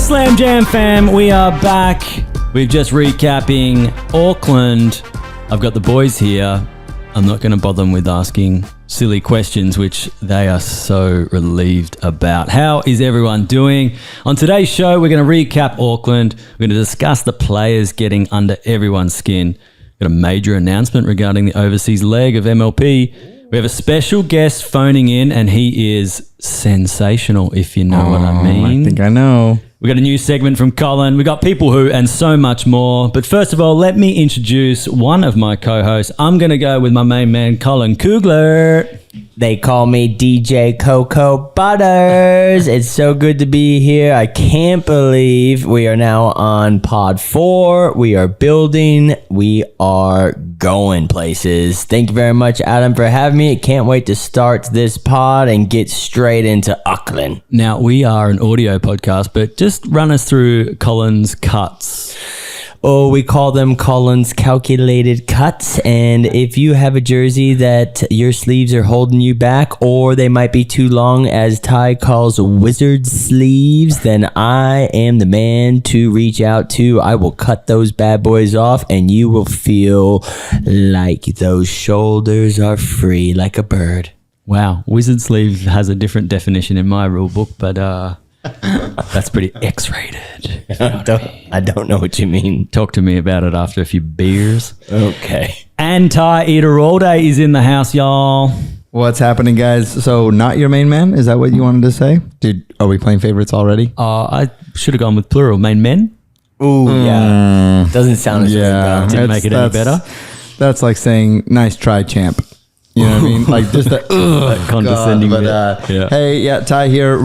Slam Jam fam, we are back. We're just recapping Auckland. I've got the boys here. I'm not going to bother them with asking silly questions, which they are so relieved about. How is everyone doing? On today's show, we're going to recap Auckland. We're going to discuss the players getting under everyone's skin. Got a major announcement regarding the overseas leg of MLP. We have a special guest phoning in, and he is sensational, if you know what I mean. I think I know. We got a new segment from Colin. We got People Who and so much more. But first of all, let me introduce one of my co-hosts. I'm going to go with my main man, Colin Kugler. They call me DJ Cocoa Butters. It's so good to be here. I can't believe we are now on pod 4. We are building. We are going places. Thank you very much, Adam, for having me. I can't wait to start this pod and get straight into Auckland. Now, we are an audio podcast, but just run us through Colin's cuts. Oh, we call them Colin's calculated cuts. And if you have a jersey that your sleeves are holding you back, or they might be too long, as Ty calls wizard sleeves, then I am the man to reach out to. I will cut those bad boys off, and you will feel like those shoulders are free like a bird. Wow. Wizard sleeve has a different definition in my rule book, but that's pretty X-rated. I don't know what you mean. Talk to me about it after a few beers. Okay. And Ty Eater All Day is in the house, y'all. What's happening, guys? So, not your main man? Is that what you wanted to say? Dude, are we playing favorites already? I should have gone with plural. Main men? Ooh, yeah. Doesn't sound as good. Didn't make it any better. That's like saying, nice try, champ. You know what I mean? Like just that condescending God, bit. Yeah. Hey, yeah, Ty here.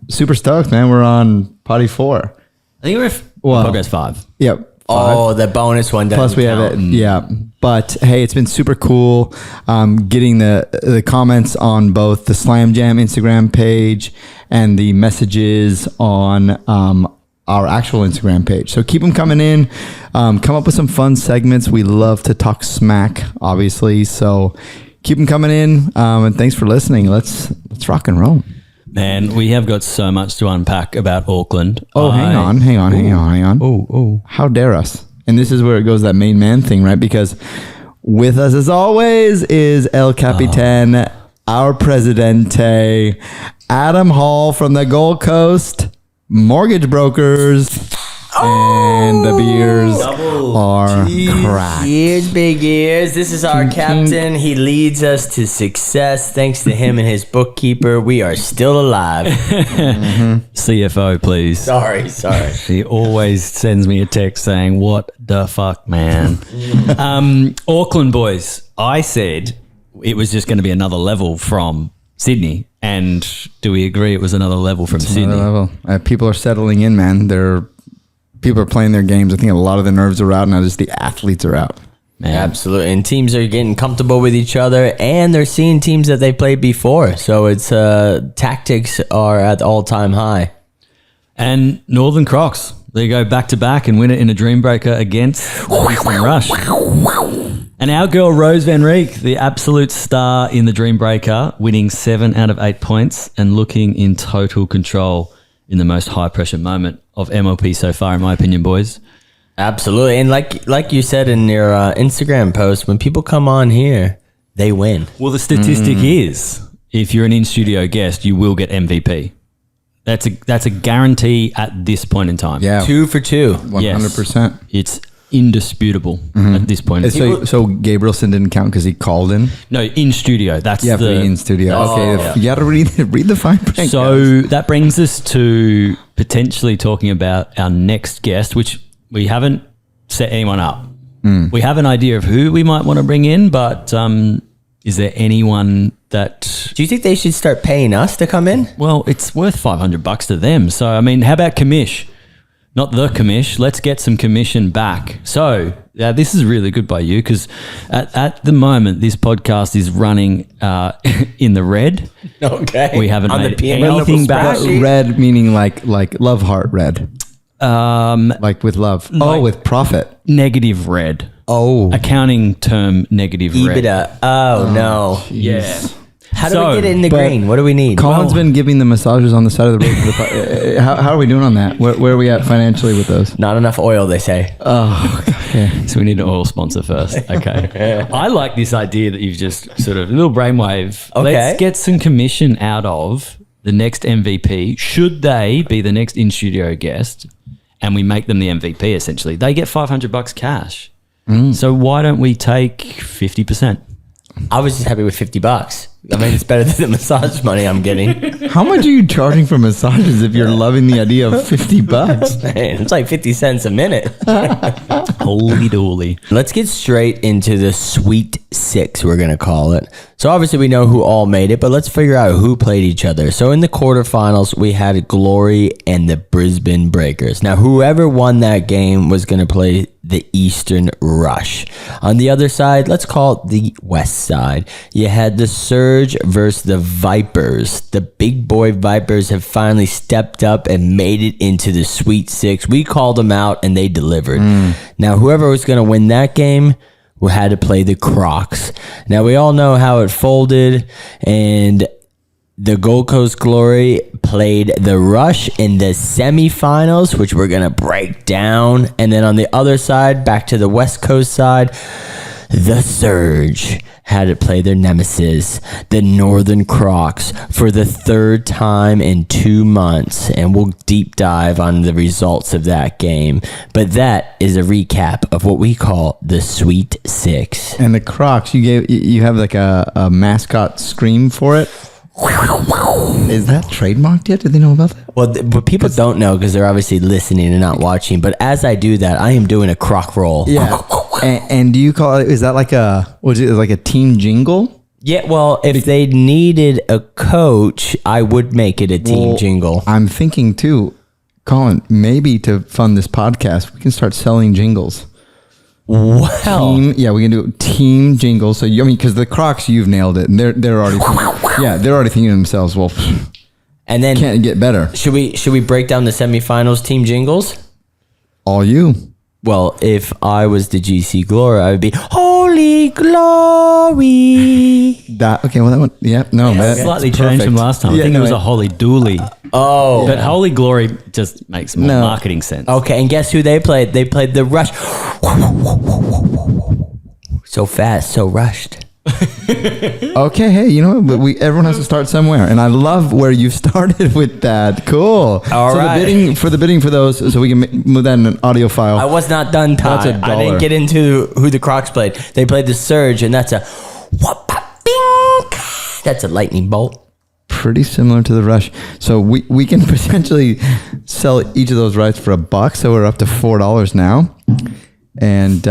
Super stoked, man. We're on potty 4. I think we're podcast 5. Yep. 5. Oh, the bonus one. Plus we have it. Yeah. But hey, it's been super cool getting the comments on both the Slam Jam Instagram page and the messages on our actual Instagram page. So keep them coming in. Come up with some fun segments. We love to talk smack, obviously. So keep them coming in. And thanks for listening. Let's rock and roll. Man, we have got so much to unpack about Auckland. Oh, hang on. Oh. How dare us? And this is where it goes, that main man thing, right? Because with us, as always, is El Capitan, our Presidente, Adam Hall from the Gold Coast Mortgage Brokers. And the beers are cracked. Ears, big ears. This is our captain. He leads us to success. Thanks to him and his bookkeeper, we are still alive. CFO, please. Sorry. He always sends me a text saying, what the fuck, man? Auckland boys, I said it was just going to be another level from Sydney. And do we agree it was another level from Sydney? Another level. People are settling in, man. People are playing their games. I think a lot of the nerves are out, now just the athletes are out. Man. Absolutely. And teams are getting comfortable with each other, and they're seeing teams that they played before. So it's tactics are at the all-time high. And Northern Crocs, they go back-to-back and win it in a dream breaker against Eastern Rush. And our girl Rose Van Reek, the absolute star in the dream breaker, winning 7 out of 8 points and looking in total control in the most high-pressure moment of MLP so far, in my opinion, boys. Absolutely. And like you said in your Instagram post, when people come on here, they win. Well, the statistic is, if you're an in-studio guest, you will get MVP. That's a guarantee at this point in time. Yeah. 2 for 2. 100%. It's indisputable at this point. So Gabrielson didn't count because he called in? No, in studio. That's the in studio. Okay, you got to read the fine print. So that brings us to potentially talking about our next guest, which we haven't set anyone up. We have an idea of who we might want to bring in, but is there anyone that... Do you think they should start paying us to come in? Well, it's worth $500 to them. So, I mean, how about commish? Not the commish. Let's get some commission back. So this is really good by you because at the moment, this podcast is running in the red. Okay. We haven't made anything back. Red meaning like love heart red. Like with love. With profit. Negative red. Oh. Accounting term negative red. EBITDA. Oh, no. Yeah. How do we get it in the green? What do we need? Colin's been giving the massages on the side of the road. For the how are we doing on that? Where are we at financially with those? Not enough oil, they say. Oh, okay. So we need an oil sponsor first. Okay. I like this idea that you've just sort of, a little brainwave. Okay. Let's get some commission out of the next MVP. Should they be the next in-studio guest and we make them the MVP, essentially, they get $500 cash. So why don't we take 50%? I was just happy with $50. I mean, it's better than the massage money I'm getting. How much are you charging for massages if you're loving the idea of $50? Man, it's like 50 cents a minute. Holy dooly. Let's get straight into the Sweet Six, we're going to call it. So obviously we know who all made it, but let's figure out who played each other. So in the quarterfinals, we had Glory and the Brisbane Breakers. Now, whoever won that game was going to play the Eastern Rush. On the other side, let's call it the West side. You had the Surge versus the Vipers. The big boy Vipers have finally stepped up and made it into the Sweet Six. We called them out and they delivered. Now, whoever was going to win that game, we had to play the Crocs. Now, we all know how it folded, and the Gold Coast Glory played the Rush in the semifinals, which we're going to break down. And then on the other side, back to the West Coast side, the Surge had to play their nemesis, the Northern Crocs, for the third time in 2 months. And we'll deep dive on the results of that game. But that is a recap of what we call the Sweet Six. And the Crocs, you have like a mascot scream for it. Is that trademarked yet? Do they know about that? Well, but people don't know because they're obviously listening and not watching. But as I do that, I am doing a croc roll. Yeah. and do you call it? Is that like like a team jingle? Yeah. Well, if they needed a coach, I would make it a team jingle. I'm thinking too, Colin. Maybe to fund this podcast, we can start selling jingles. Wow. We can do team jingles. So because the Crocs, you've nailed it, and they're already they're already thinking to themselves, well, and then can't get better. Should we break down the semifinals team jingles? All you. Well, if I was the GC Glory, I would be Holy Glory. Okay, well that one, that's Slightly changed perfect. from last time. I think it was a Holy Dooly. Oh. But Holy Glory just makes more marketing sense. Okay, and guess who they played? They played the Rush. So fast, so rushed. Okay, hey, you know what? Everyone has to start somewhere, and I love where you started with that. Cool. All right. The bidding for those, so we can move that in an audio file. I was not done, Ty. That's $1. I didn't get into who the Crocs played. They played the Surge, and that's a that's a lightning bolt. Pretty similar to the Rush. So we can potentially sell each of those rights for $1, so we're up to $4 now. And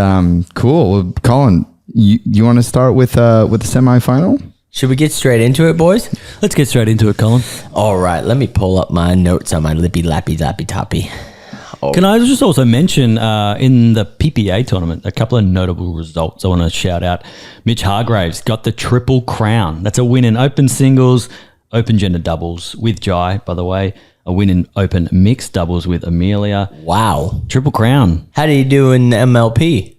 cool. Well, Colin, you want to start with the semifinal? Should we get straight into it, boys? Let's get straight into it, Colin. All right, let me pull up my notes on my lippy lappy lappy toppy. Oh. Can I just also mention in the PPA tournament, a couple of notable results I want to shout out. Mitch Hargraves got the triple crown. That's a win in open singles, open gender doubles with Jai, by the way. A win in open mixed doubles with Amelia. Wow. Triple crown. How did he do in the MLP?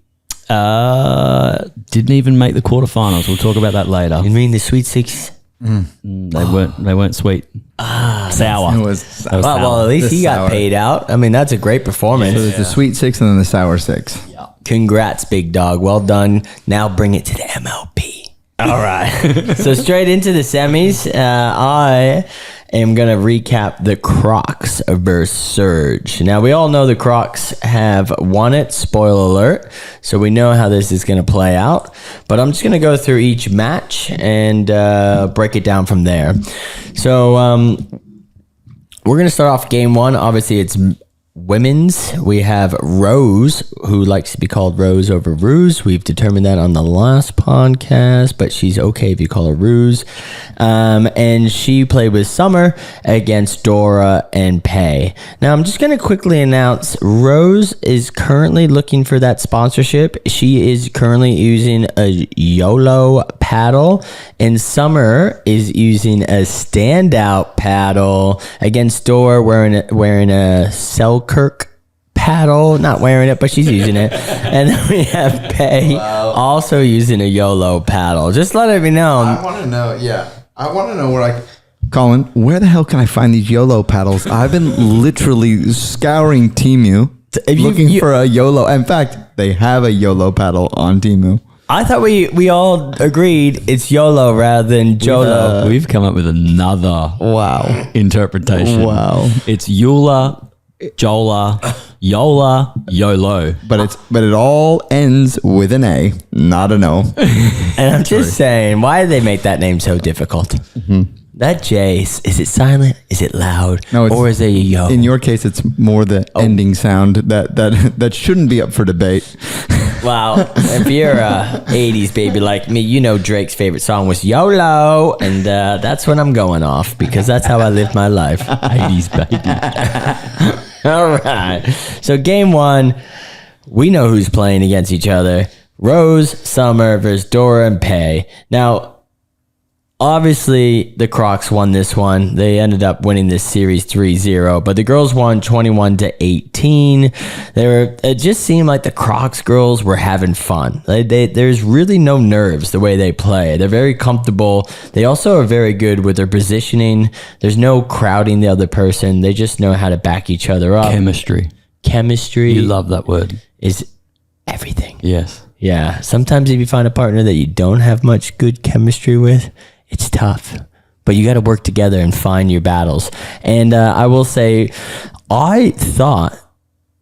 Didn't even make the quarterfinals. We'll talk about that later. You mean the Sweet Six? They weren't sweet. Sour. It was Well, at least he got sour. paid out. I mean, that's a great performance. So there's the Sweet Six and then the Sour Six. Congrats, big dog. Well done. Now bring it to the MLP. All right. So straight into the semis, I am going to recap the Crocs versus Surge. Now, we all know the Crocs have won it, spoiler alert, so we know how this is going to play out. But I'm just going to go through each match and break it down from there. So we're going to start off game one. Obviously, it's women's. We have Rose, who likes to be called Rose over Ruse. We've determined that on the last podcast, but she's okay if you call her Ruse. And she played with Summer against Dora and Pay. Now, I'm just going to quickly announce Rose is currently looking for that sponsorship. She is currently using a YOLO paddle, and Summer is using a standout paddle against Dora wearing a Selkirk paddle, not wearing it, but she's using it. And then we have Pay also using a YOLO paddle. Just let me know. I want to know, I want to know where Colin, where the hell can I find these YOLO paddles? I've been literally scouring Temu looking for a YOLO. In fact, they have a YOLO paddle on Temu. I thought we all agreed it's YOLO rather than Joola. We've come up with another interpretation. Wow. It's Joola, Joola, Yola, YOLO. But it all ends with an A, not an O. And I'm just saying, why did they make that name so difficult? That J, is it silent? Is it loud? No, or is it a yo? In your case, it's more the ending sound that shouldn't be up for debate. Wow. If you're a 80s baby like me, you know Drake's favorite song was YOLO. And that's when I'm going off because that's how I live my life. 80s baby. All right. So game one, we know who's playing against each other. Rose, Summer versus Dora and Pei. Now, obviously, the Crocs won this one. They ended up winning this series 3-0, but the girls won 21-18. It just seemed like the Crocs girls were having fun. There's really no nerves the way they play. They're very comfortable. They also are very good with their positioning. There's no crowding the other person. They just know how to back each other up. Chemistry. You love that word. Is everything. Yes. Yeah. Sometimes if you find a partner that you don't have much good chemistry with, it's tough, but you got to work together and find your battles. And I will say, I thought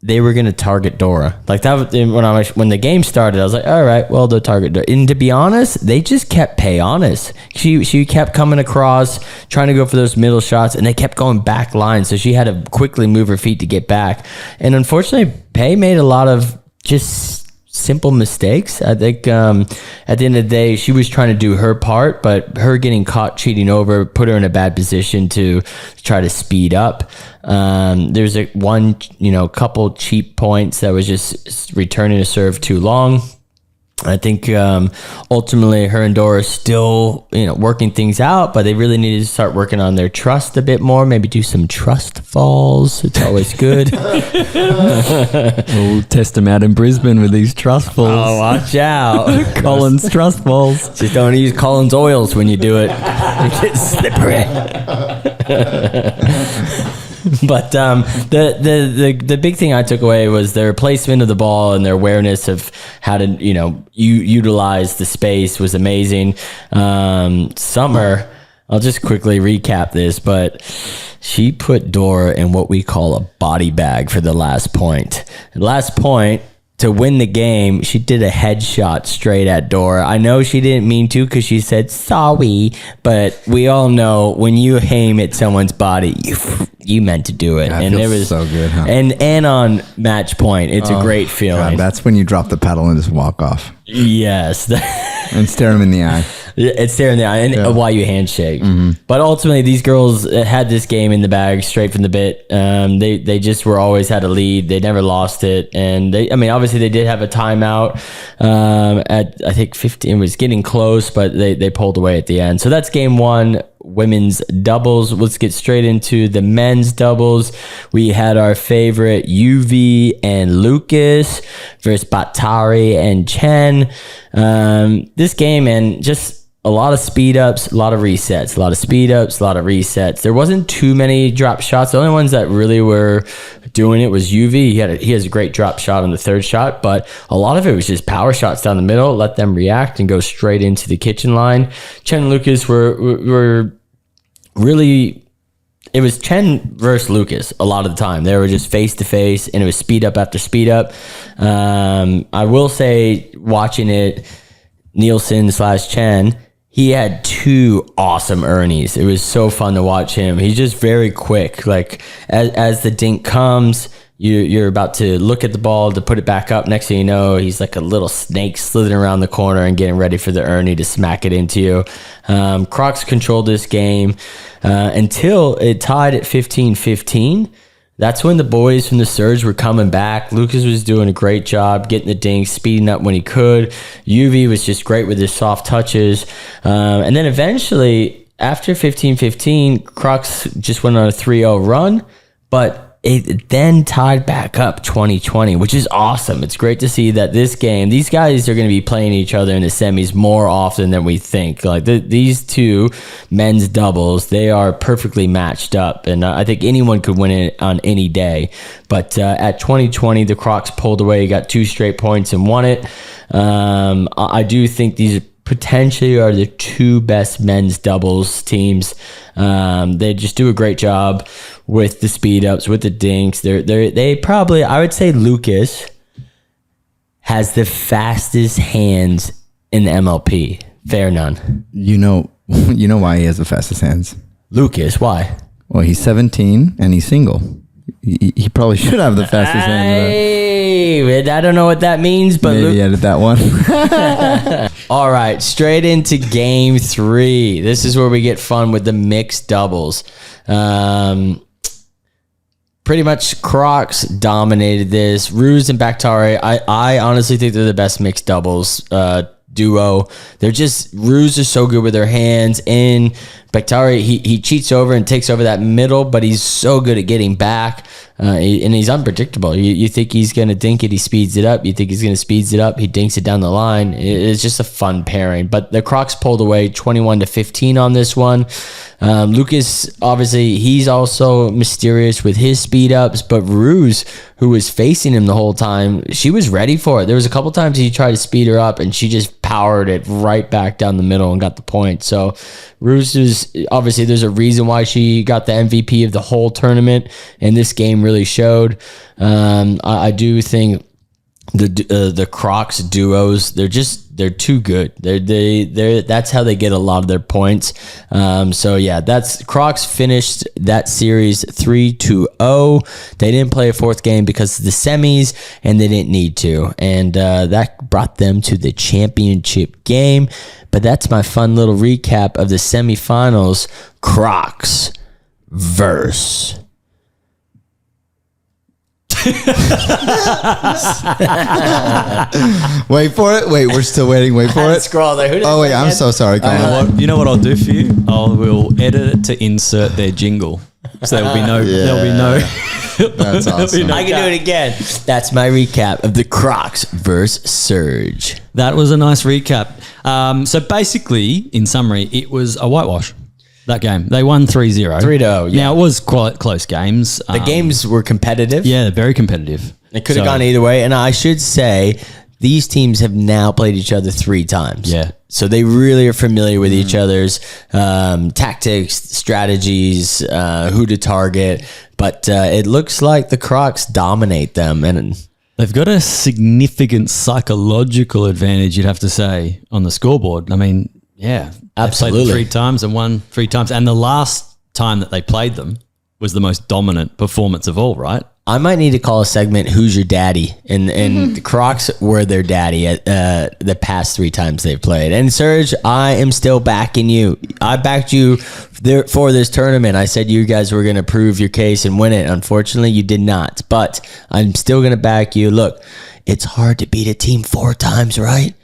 they were going to target Dora. Like that when the game started, I was like, all right, well, they'll target Dora. And to be honest, they just kept Pei honest. She kept coming across, trying to go for those middle shots, and they kept going back line. So she had to quickly move her feet to get back. And unfortunately, Pei made a lot of just simple mistakes. I think at the end of the day, she was trying to do her part, but her getting caught cheating over put her in a bad position to try to speed up. There's couple cheap points that was just returning a serve too long. I think ultimately her and Dora are still working things out, but they really needed to start working on their trust a bit more. Maybe do some trust falls. It's always good. We'll test them out in Brisbane with these trust falls. Oh, watch out. Colin's trust falls. Just don't use Colin's oils when you do it. It gets slippery. But the big thing I took away was their placement of the ball and their awareness of how to utilize the space was amazing. Summer, I'll just quickly recap this, but she put Dora in what we call a body bag for the last point. The last point, to win the game, she did a headshot straight at Dora. I know she didn't mean to because she said sorry, but we all know when you aim at someone's body, you meant to do it. That and feels it was so good, huh? And on match point, it's a great feeling. God, that's when you drop the paddle and just walk off Yes. and stare him in the eye. It's there in the eye and while you handshake. But ultimately, these girls had this game in the bag straight from the bit. They just were always had a lead. They never lost it. And obviously they did have a timeout at, I think 15. It was getting close, but they pulled away at the end. So that's game one. Women's doubles. Let's get straight into the men's doubles. We had our favorite UV and Lucas versus Batari and Chen. This game, and just a lot of speed ups, a lot of resets, a lot of speed ups, a lot of resets. There wasn't too many drop shots. The only ones that really were doing it was UV. He has a great drop shot on the third shot, but a lot of it was just power shots down the middle, let them react and go straight into the kitchen line. Chen and Lucas were really, it was Chen versus Lucas a lot of the time. They were just face to face, and it was speed up after speed up. I will say, watching it, Nielsen/Chen, he had two awesome Ernies. It was so fun to watch him. He's just very quick. Like as the dink comes, you're about to look at the ball to put it back up. Next thing you know, he's like a little snake slithering around the corner and getting ready for the Ernie to smack it into you. Crocs controlled this game until it tied at 15-15. That's when the boys from the Surge were coming back. Lucas was doing a great job getting the dinks, speeding up when he could. UV was just great with his soft touches. And then eventually, after 15-15, Crocs just went on a 3-0 run. But it then tied back up 2020, which is awesome. It's great to see that these guys are going to be playing each other in the semis more often than we think. Like these two men's doubles, they are perfectly matched up, and I think anyone could win it on any day. But at 2020, the Crocs pulled away, got 2 straight points and won it. I do think these potentially are the 2 best men's doubles teams. They just do a great job with the speed ups, with the dinks. They probably, I would say Lucas has the fastest hands in the MLP. Fair none. You know why he has the fastest hands. Lucas, why? Well, he's 17 and he's single. He probably should have the fastest hands. Hey, I don't know what that means, but Maybe edit that one. All right, straight into game 3. This is where we get fun with the mixed doubles. Pretty much Crocs dominated this. Ruse and Bakhtari, I honestly think they're the best mixed doubles duo. They're just, Ruse is so good with their hands, and Bakhtari, he cheats over and takes over that middle, but he's so good at getting back, and he's unpredictable. You think he's going to dink it, he speeds it up. You think he's going to speeds it up, he dinks it down the line. It's just a fun pairing. But the Crocs pulled away 21-15 on this one. Lucas, obviously, he's also mysterious with his speed ups, but Ruse, who was facing him the whole time, she was ready for it. There was a couple times he tried to speed her up, and she just powered it right back down the middle and got the point. So Ruse is, obviously, there's a reason why she got the MVP of the whole tournament, and this game really showed. I do think the Crocs duos, they're too good. They're that's how they get a lot of their points. So yeah, that's Crocs finished that series 3-0. They didn't play a 4th game because of the semis, and they didn't need to, and that brought them to the championship game. But that's my fun little recap of the semifinals. Crocs versus Wait for it. Wait, we're still waiting. Wait for it. Scroll there. Oh wait, I'm so sorry. You know what I'll do for you? We'll edit it to insert their jingle, so there'll be no. Yeah. There'll be no. That's awesome. I can do it again. That's my recap of the Crocs versus Surge. That was a nice recap. So basically, in summary, it was a whitewash. That game, they won 3-0. 3-0. Yeah. Now it was quite close games. The games were competitive. Yeah, very competitive. It could have gone either way. And I should say, these teams have now played each other 3 times. Yeah. So they really are familiar with each other's tactics, strategies, who to target. But it looks like the Crocs dominate them. And they've got a significant psychological advantage, you'd have to say, on the scoreboard. I mean, yeah. Absolutely. They played 3 times and won 3 times. And the last time that they played them was the most dominant performance of all, right? I might need to call a segment, Who's Your Daddy? And the Crocs were their daddy at the past 3 times they've played. And Serge, I am still backing you. I backed you for this tournament. I said you guys were going to prove your case and win it. Unfortunately, you did not. But I'm still going to back you. Look, it's hard to beat a team 4 times, right?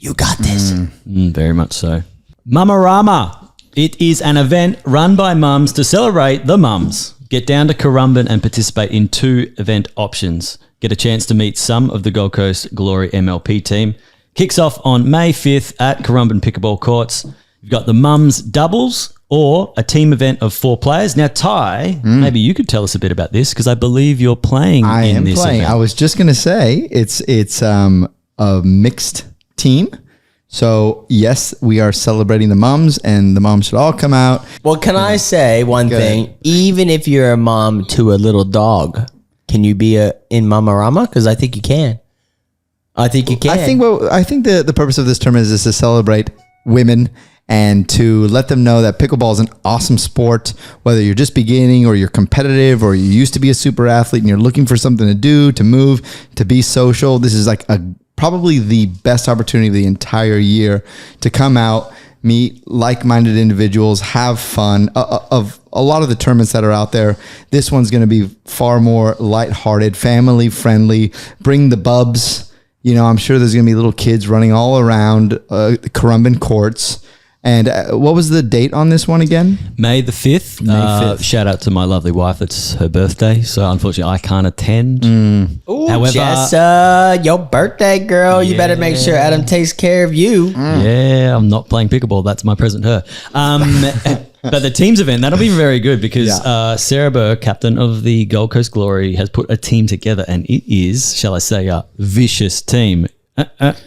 You got this. Very much so. Mamarama. It is an event run by mums to celebrate the mums. Get down to Currumbin and participate in 2 event options. Get a chance to meet some of the Gold Coast Glory MLP team. Kicks off on May 5th at Currumbin Pickleball Courts. You've got the mums doubles or a team event of 4 players. Now, Ty, maybe you could tell us a bit about this because I believe you're playing in this event. I was just going to say it's a mixed team. So yes, we are celebrating the mums, and the moms should all come out. Well, can I say one thing? Even if you're a mom to a little dog, can you be in Mamarama? Because I think you can. I think you can. I think the purpose of this tournament is to celebrate women and to let them know that pickleball is an awesome sport, whether you're just beginning or you're competitive or you used to be a super athlete and you're looking for something to do, to move, to be social. This is like probably the best opportunity of the entire year to come out, meet like-minded individuals, have fun. Of a lot of the tournaments that are out there, this one's going to be far more lighthearted, family-friendly. Bring the bubs. You know, I'm sure there's going to be little kids running all around Currumbin courts. And what was the date on this one again? May the 5th. May 5th. Shout out to my lovely wife. It's her birthday. So unfortunately, I can't attend. Ooh, However- Jessa, your birthday, girl. You better make sure Adam takes care of you. Yeah, I'm not playing pickleball. That's my present to her. But the teams event, that'll be very good because Sarah Burr, captain of the Gold Coast Glory, has put a team together, and it is, shall I say, a vicious team.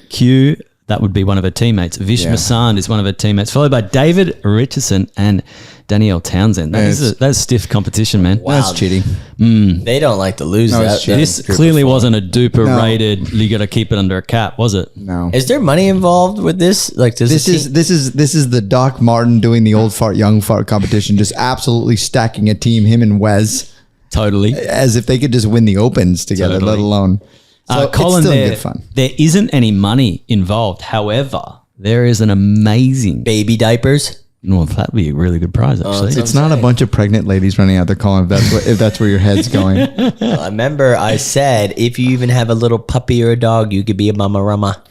Q, that would be one of her teammates. Vish Masand is one of her teammates, followed by David Richardson and Danielle Townsend. That's stiff competition, man. Wow. That's cheating. They don't like to lose that. it's cheating. This clearly wasn't a duper rated. You got to keep it under a cap, was it? No. Is there money involved with this? Like, does This is the Doc Martin doing the old fart, young fart competition, just absolutely stacking a team, him and Wes, Totally. as if they could just win the opens together, Totally. let alone. So Colin, it's still good fun. there isn't any money involved. However, there is an amazing. baby diapers? Well, that'd be a really good prize, actually. It's not a bunch of pregnant ladies running out there, Colin. If that's where your head's going. I remember I said if you even have a little puppy or a dog, you could be a mama rama.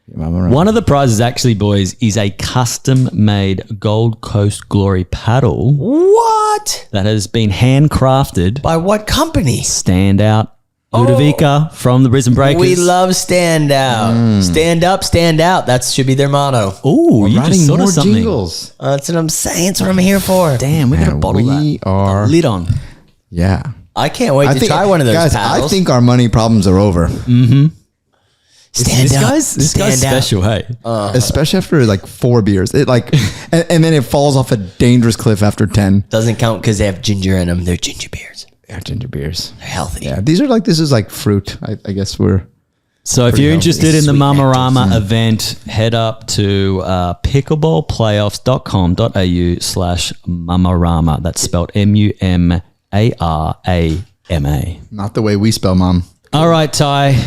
One of the prizes, actually, boys, is a custom-made Gold Coast Glory paddle What? that has been handcrafted. By what company? Standout Ludovica from the Brisbane Breakers. We love stand out. Stand up, stand out. That should be their motto. Ooh, you Writing just thought more of something. jingles. That's what I'm saying. That's what I'm here for. Damn, we got a And bottle of we that. are- Lid on. Yeah. I can't wait to try one of those guys, paddles. I think our money problems are over, stand This up. guy's stand out. special, hey. especially after like 4 beers. It like, and then it falls off a dangerous cliff after 10. Doesn't count because they have ginger in them. They're ginger beers. Yeah, ginger beers. They're healthy. Yeah, these are like, this is like fruit. I guess we're. So if Pretty you're healthy. interested in the Sweet Mamarama event, head up to pickleballplayoffs.com.au/Mamarama. That's spelled Mumarama. Not the way we spell mom. All right, Ty,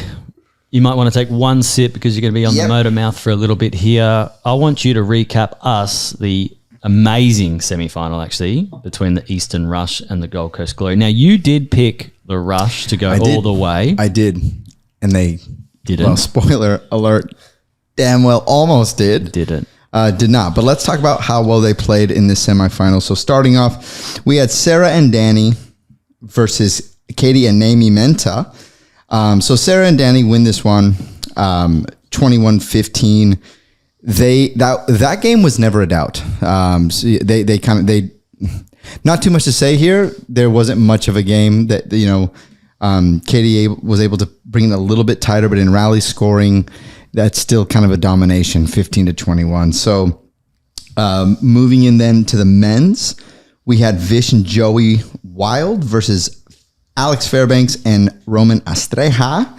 you might want to take one sip because you're going to be on the motor mouth for a little bit here. I want you to recap us the amazing semi-final, actually, between the Eastern Rush and the Gold Coast Glory. Now, you did pick the Rush to go all the way. I did. And they Didn't. Well, spoiler alert. Damn well almost did. Didn't. Did not. But let's talk about how well they played in this semifinal. So starting off, we had Sarah and Danny versus Katie and Naomi Menta. So Sarah and Danny win this one 21-15. That game was never a doubt. So they not too much to say here. There wasn't much of a game that, Katie was able to bring it a little bit tighter, but in rally scoring, that's still kind of a domination, 15-21. So moving in then to the men's, we had Vish and Joey Wild versus Alex Fairbanks and Roman Astreja.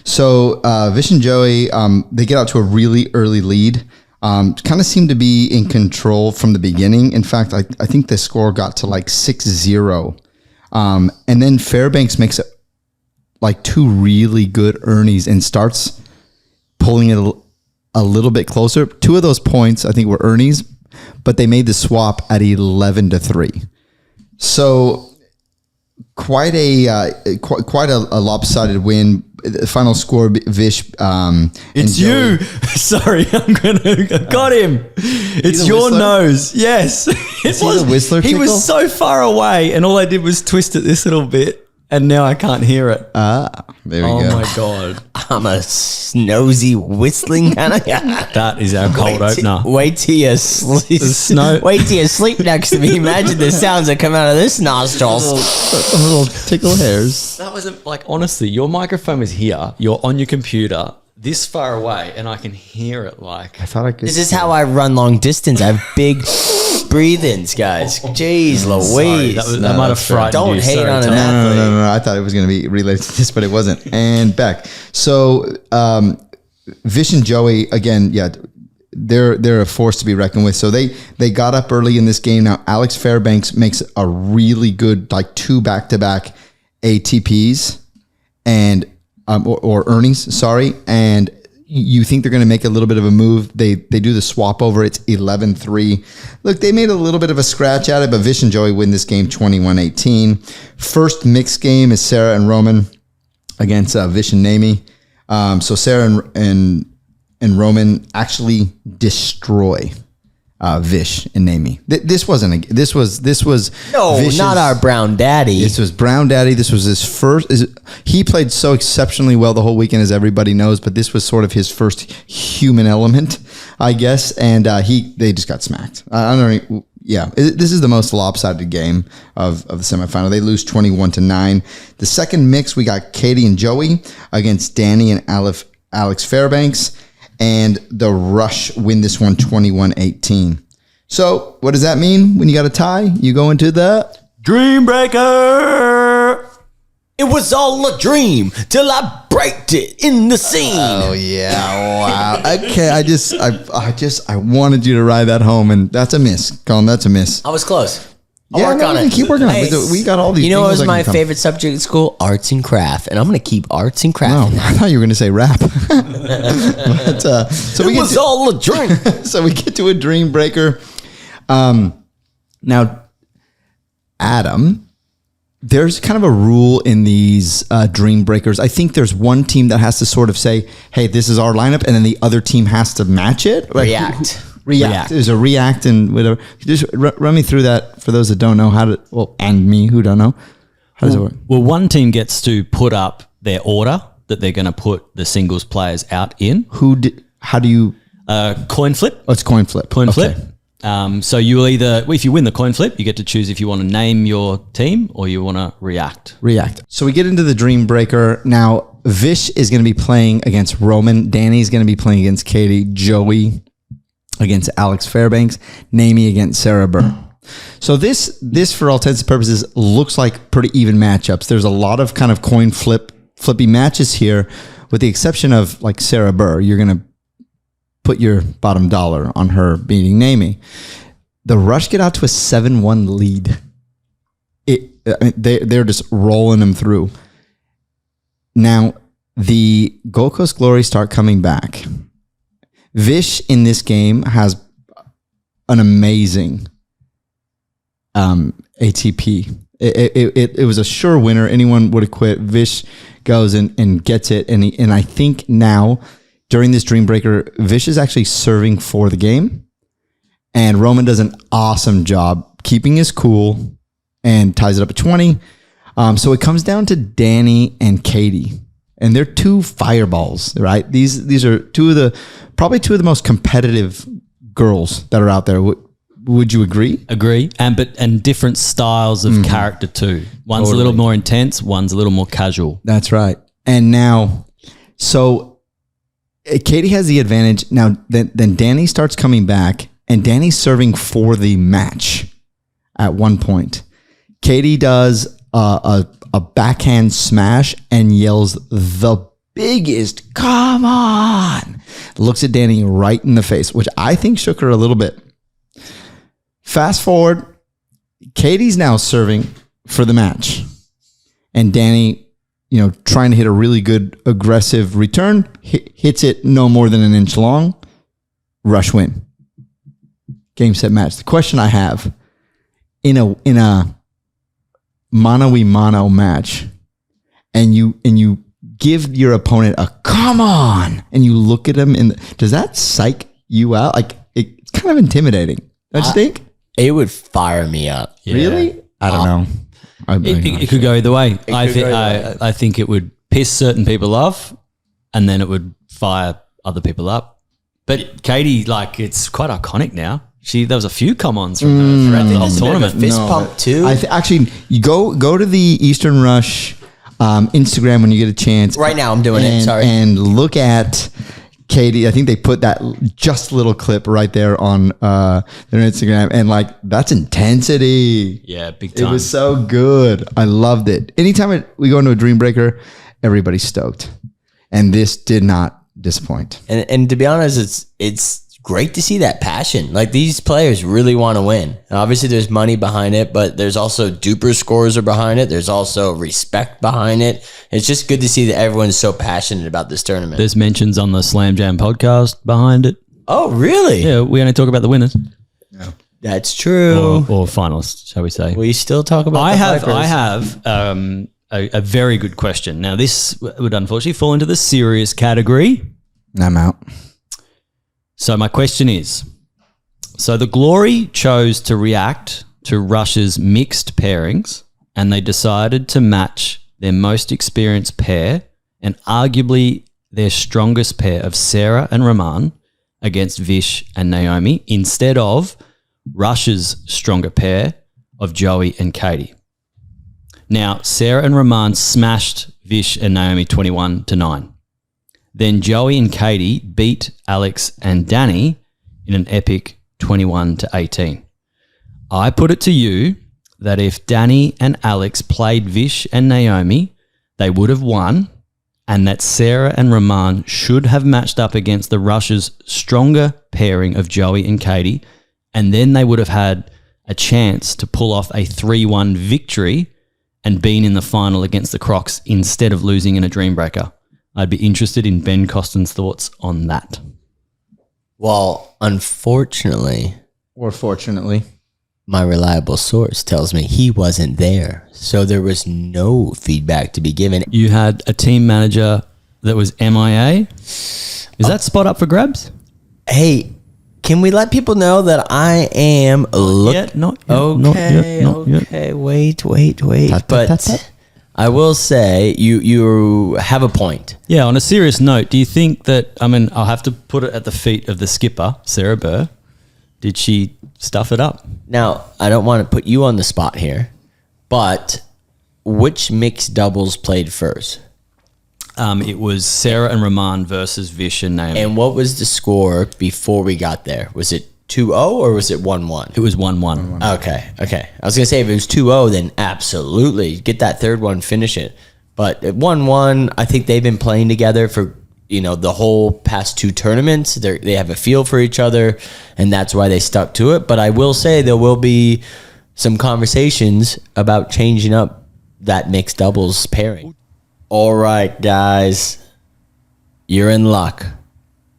So Vish and Joey, they get out to a really early lead. Kind of seemed to be in control from the beginning. In fact, I think the score got to like 6-0. And then Fairbanks makes like 2 really good earnies and starts pulling it a little bit closer. 2 of those points, I think, were earnies, but they made the swap at 11-3. So quite a lopsided win. The final score, Vish. It's you. Sorry, I got him. It's the your Whistler? nose. Yes. Is he the Whistler He tickle? was so far away, and all I did was twist it this little bit, and now I can't hear it. There we Oh go. my God. I'm a nosy whistling kind of guy. That is our cold opener. Wait till you sleep. snow- Wait till you sleep next to me. Imagine the sounds that come out of this nostrils. Little tickle hairs. That wasn't like, honestly, your microphone is here. You're on your computer this far away, and I can hear it like. I thought I could. This is how I run long distance. I have big breathe-ins, guys. Jeez Louise. That might have frightened Don't you. hate Sorry, on Tom. an athlete. No. I thought it was going to be related to this, but it wasn't. And back. So Vish and Joey, again, yeah, they're a force to be reckoned with. So they got up early in this game. Now Alex Fairbanks makes a really good, like 2 back-to-back ATPs and or earnings, sorry. And you think they're going to make a little bit of a move. They do the swap over. It's 11-3. Look, they made a little bit of a scratch at it, but Vish and Joey win this game 21-18. First mixed game is Sarah and Roman against Vish and Naomi. So Sarah and Roman actually destroy Vish and Nami. This was No, Vish's- not our brown daddy. This was Brown Daddy. This was his first. He played so exceptionally well the whole weekend, as everybody knows. But this was sort of his first human element, I guess. And they just got smacked. I don't know. Yeah, this is the most lopsided game of the semifinal. They lose 21-9. The second mix, we got Katie and Joey against Danny and Alex Fairbanks. And the Rush win this one 21-18. So what does that mean when you got a tie? You go into the Dream Breaker. It was all a dream till I braked it in the scene. Oh yeah! Wow. Okay, I wanted you to ride that home, and that's a miss, Colin. That's a miss. I was close. I'll Yeah, work no, on we it. can keep working on it. We got all these. You know what jingles was that my can come. favorite subject at school? Arts and craft. And I'm going to keep arts and craft. No, in I thought you were going to say rap. But, so we It was all a dream. so we get to a dream breaker. Now, Adam, there's kind of a rule in these dream breakers. I think there's one team that has to sort of say, "Hey, this is our lineup," and then the other team has to match it. Like, React. React. There's a react and whatever. Just run me through that for those that don't know how to. Well, and me who don't know. How does it work? Well, one team gets to put up their order that they're going to put the singles players out in. How do you? Coin flip. Oh, it's coin flip. Coin Okay. flip. So you will either, if you win the coin flip, you get to choose if you want to name your team or you want to react. React. So we get into the dream breaker. Now, Vish is going to be playing against Roman. Danny's going to be playing against Katie. Joey against Alex Fairbanks. Nami against Sarah Burr. So this for all intents and purposes looks like pretty even matchups. There's a lot of kind of coin flippy matches here, with the exception of like Sarah Burr. You're going to put your bottom dollar on her beating Nami. The Rush get out to a 7-1 lead. They're just rolling them through. Now, the Gold Coast Glory start coming back. Vish in this game has an amazing ATP. It was a sure winner. Anyone would have quit. Vish goes and gets it. And I think now, during this Dream Breaker, Vish is actually serving for the game. And Roman does an awesome job keeping his cool and ties it up at 20. So it comes down to Danny and Katie. And they're two fireballs, right? These are probably two of the most competitive girls that are out there. Would you agree? Agree. And different styles of character too. One's a little more intense, one's a little more casual. That's right. And now, so Katie has the advantage. Now, then Danny starts coming back, and Danny's serving for the match at one point. Katie does a backhand smash and yells the biggest, "Come on!" Looks at Danny right in the face, which I think shook her a little bit. Fast forward, Katie's now serving for the match. And Danny, trying to hit a really good aggressive return, hits it no more than an inch long. Rush win. Game, set, match. The question I have, in a mano-a-mano match, and you give your opponent a "come on," and you look at him, does that psych you out? Like, it's kind of intimidating, don't you think? It would fire me up. Yeah. Really? I don't know. It could go either way. I think it would piss certain people off, and then it would fire other people up. But Katie, it's quite iconic now. There was a few come-ons from her throughout the whole tournament. Fist pump too. Actually, you go to the Eastern Rush Instagram when you get a chance. Right now, I'm doing it. Sorry. And look at Katie. I think they put that just little clip right there on their Instagram, and that's intensity. Yeah, big time. It was so good. I loved it. Anytime we go into a Dream Breaker, everybody's stoked, and this did not disappoint. And to be honest, it's great to see that passion. These players really want to win. And obviously, there's money behind it, but there's also duper scores are behind it. There's also respect behind it. It's just good to see that everyone's so passionate about this tournament. There's mentions on the Slam Jam podcast behind it. Oh, really? Yeah, we only talk about the winners That's true. or finalists, shall we say? We still talk about I the have a very good question. Now, this would unfortunately fall into the serious category. I'm out. So my question is, So the Glory chose to react to Russia's mixed pairings, and they decided to match their most experienced pair and arguably their strongest pair of Sarah and Roman against Vish and Naomi instead of Russia's stronger pair of Joey and Katie. Now, Sarah and Roman smashed Vish and Naomi 21-9. Then Joey and Katie beat Alex and Danny in an epic 21-18. I put it to you that if Danny and Alex played Vish and Naomi, they would have won, and that Sarah and Roman should have matched up against the Russia's stronger pairing of Joey and Katie, and then they would have had a chance to pull off a 3-1 victory and been in the final against the Crocs instead of losing in a Dreambreaker. I'd be interested in Ben Costin's thoughts on that. Well, unfortunately, Or fortunately. my reliable source tells me he wasn't there, so there was no feedback to be given. You had a team manager that was MIA. Is that spot up for grabs? Hey, can we let people know that I am Not yet. Okay, wait. But I will say you have a point. Yeah, on a serious note, do you think that, I'll have to put it at the feet of the skipper, Sarah Burr. Did she stuff it up? Now, I don't want to put you on the spot here, but which mixed doubles played first? It was Sarah and Roman versus Vish and Naomi. And what was the score before we got there? Was it 2-0 or was it 1-1? It was 1-1. Okay. I was going to say if it was 2-0, then absolutely. Get that third one, finish it. But at 1-1, I think they've been playing together for, the whole past two tournaments. They have a feel for each other, and that's why they stuck to it. But I will say there will be some conversations about changing up that mixed doubles pairing. All right, guys. You're in luck.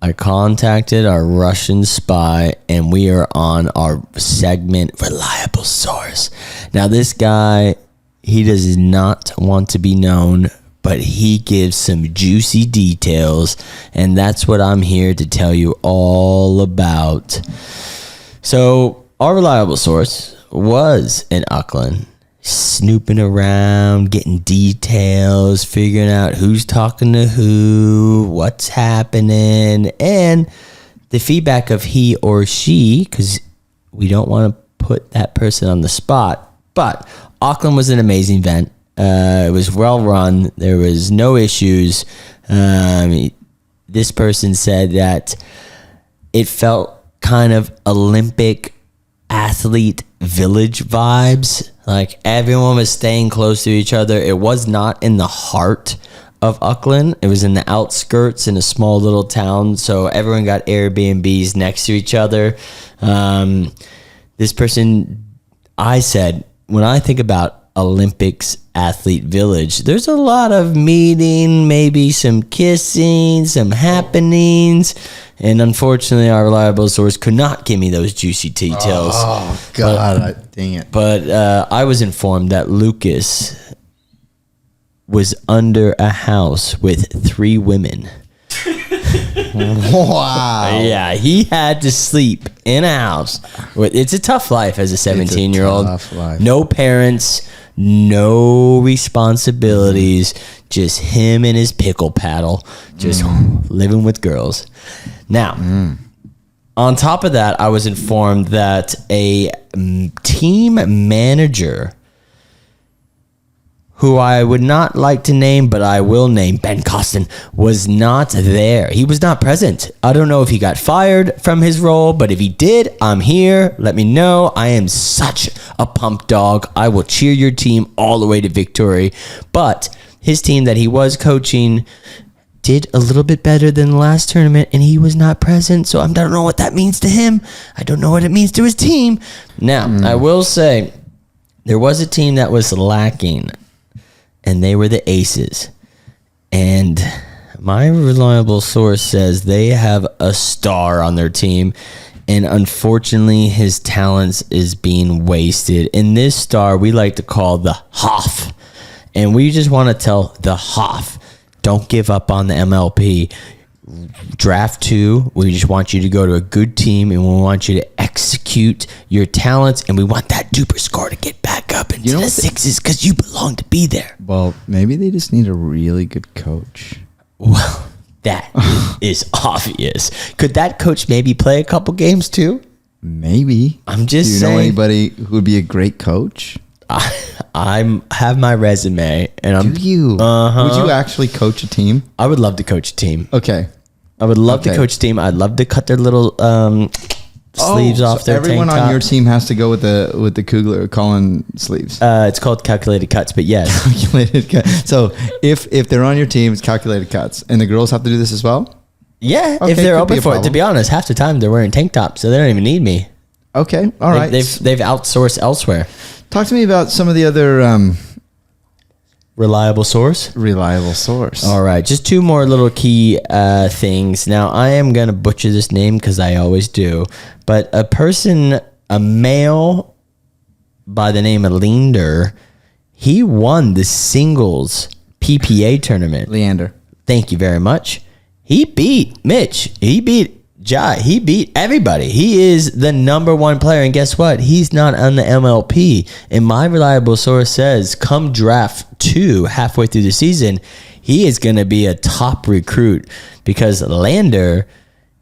I contacted our Russian spy, and we are on our segment Reliable Source. Now, this guy, he does not want to be known, but he gives some juicy details, and that's what I'm here to tell you all about. So, our Reliable Source was in Auckland, snooping around, getting details, figuring out who's talking to who, what's happening, and the feedback of he or she, because we don't want to put that person on the spot. But Auckland was an amazing event. It was well run. There was no issues. This person said that it felt kind of Olympic athlete village vibes. Like everyone was staying close to each other. It was not in the heart of Auckland. It was in the outskirts in a small little town. So everyone got Airbnbs next to each other. This person, I said, when I think about Olympics athlete village, there's a lot of meeting, maybe some kissing, some happenings, and unfortunately our reliable source could not give me those juicy details. Oh God, dang it. But I was informed that Lucas was under a house with 3 women. Wow. Yeah, he had to sleep in a house. It's a tough life as a 17-year-old. tough life. No parents, no responsibilities, just him and his pickle paddle, just living with girls. Now, on top of that, I was informed that a team manager, who I would not like to name, but I will name, Ben Costin, was not there. He was not present. I don't know if he got fired from his role, but if he did, I'm here. Let me know. I am such a pump dog. I will cheer your team all the way to victory. But his team that he was coaching did a little bit better than the last tournament, and he was not present, so I don't know what that means to him. I don't know what it means to his team. Now, I will say there was a team that was lacking, and they were the Aces. And my reliable source says they have a star on their team, and unfortunately his talents is being wasted. And this star we like to call the Hoff. And we just want to tell the Hoff, don't give up on the MLP. Draft 2, we just want you to go to a good team, and we want you to execute your talents, and we want that duper score to get back up into the sixes because you belong to be there. Well, maybe they just need a really good coach. Well, that is obvious. Could that coach maybe play a couple games too? Maybe. I'm just saying. Do you know anybody who would be a great coach? I have my resume, and I'm. Do you? Would you actually coach a team? I would love to coach a team. Okay. I would love to coach a team. I'd love to cut their little sleeves off their everyone tank top. on your team has to go with the Kugler or Colin sleeves. It's called calculated cuts, but yes. Calculated cuts. So if they're on your team, it's calculated cuts, and the girls have to do this as well. Yeah, Okay, if they're could open be a for it. To problem. be honest, half the time they're wearing tank tops, so they don't even need me. Okay, all right. They've outsourced elsewhere. Talk to me about some of the other Reliable source. reliable source. All right, just two more little key things. Now, I am going to butcher this name because I always do, but a male by the name of Leander, he won the singles PPA tournament. Leander. Thank you very much. He beat Mitch. He beat Jai. He beat everybody. He is the number one player. And guess what? He's not on the MLP. And my reliable source says, come draft 2 halfway through the season, he is going to be a top recruit because Lander,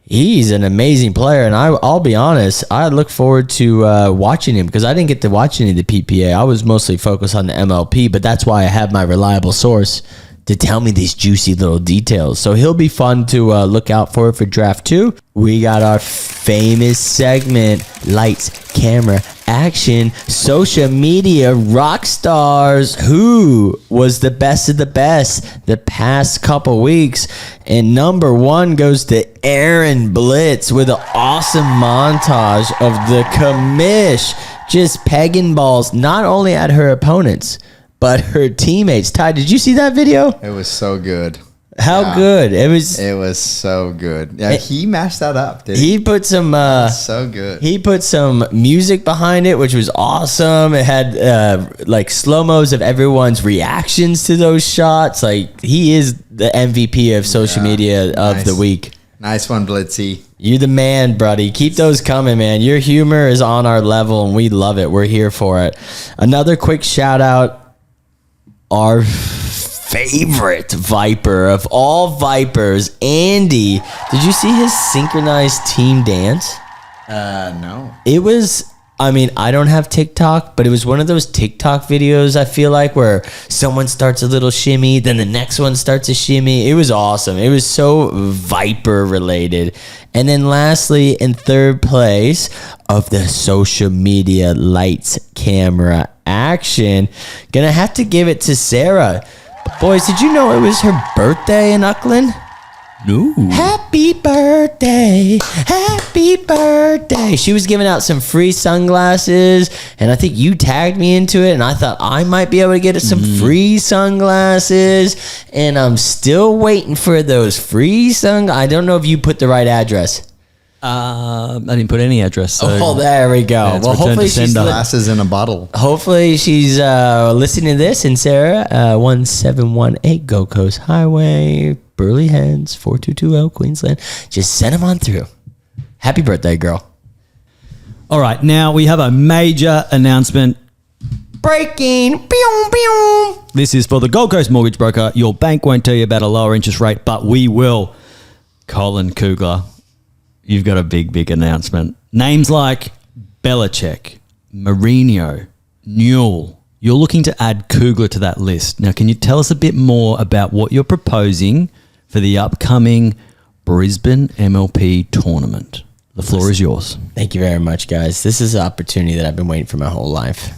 he's an amazing player. And I'll be honest, I look forward to watching him because I didn't get to watch any of the PPA. I was mostly focused on the MLP, but that's why I have my reliable source to tell me these juicy little details. So he'll be fun to look out for draft 2. We got our famous segment, lights, camera, action, social media rock stars. Who was the best of the best the past couple weeks? And number 1 goes to Aaron Blitz with an awesome montage of the commish just pegging balls, not only at her opponents, but her teammates. Ty, did you see that video? It was so good. How good it was. It was so good. Yeah, he mashed that up, didn't he? He put some So good. he put some music behind it, which was awesome. It had like slow-mos of everyone's reactions to those shots. Like, he is the MVP of social media of the week. Nice one, Blitzy. You're the man, buddy. Keep those coming, man. Your humor is on our level, and we love it. We're here for it. Another quick shout out. Our favorite Viper of all Vipers, Andy. Did you see his synchronized team dance? No. It was, I mean, I don't have TikTok, but it was one of those TikTok videos, I feel like, where someone starts a little shimmy, then the next one starts a shimmy. It was awesome. It was so Viper related. And then lastly, in third place of the social media lights, camera, action, gonna have to give it to Sarah. Boys, did you know it was her birthday in Auckland? No. Happy birthday, happy birthday. She was giving out some free sunglasses, and I think you tagged me into it, and I thought I might be able to get some free sunglasses, and I'm still waiting for those free I don't know if you put the right address. I didn't put any address. So Oh, there we go. Yeah, it's Well, return hopefully to she's sender. Glasses in a bottle. listening to this. And Sarah, 1718 Gold Coast Highway, Burley Heads, 4220 Queensland. Just send them on through. Happy birthday, girl. All right, now we have a major announcement. Breaking. Pew, pew. This is for the Gold Coast Mortgage Broker. Your bank won't tell you about a lower interest rate, but we will. Colin Kugler, you've got a big announcement. Names like Belichick, Mourinho, Newell. You're looking to add Kugler to that list. Now, can you tell us a bit more about what you're proposing for the upcoming Brisbane MLP tournament? The floor is yours. Thank you very much, guys. This is an opportunity that I've been waiting for my whole life.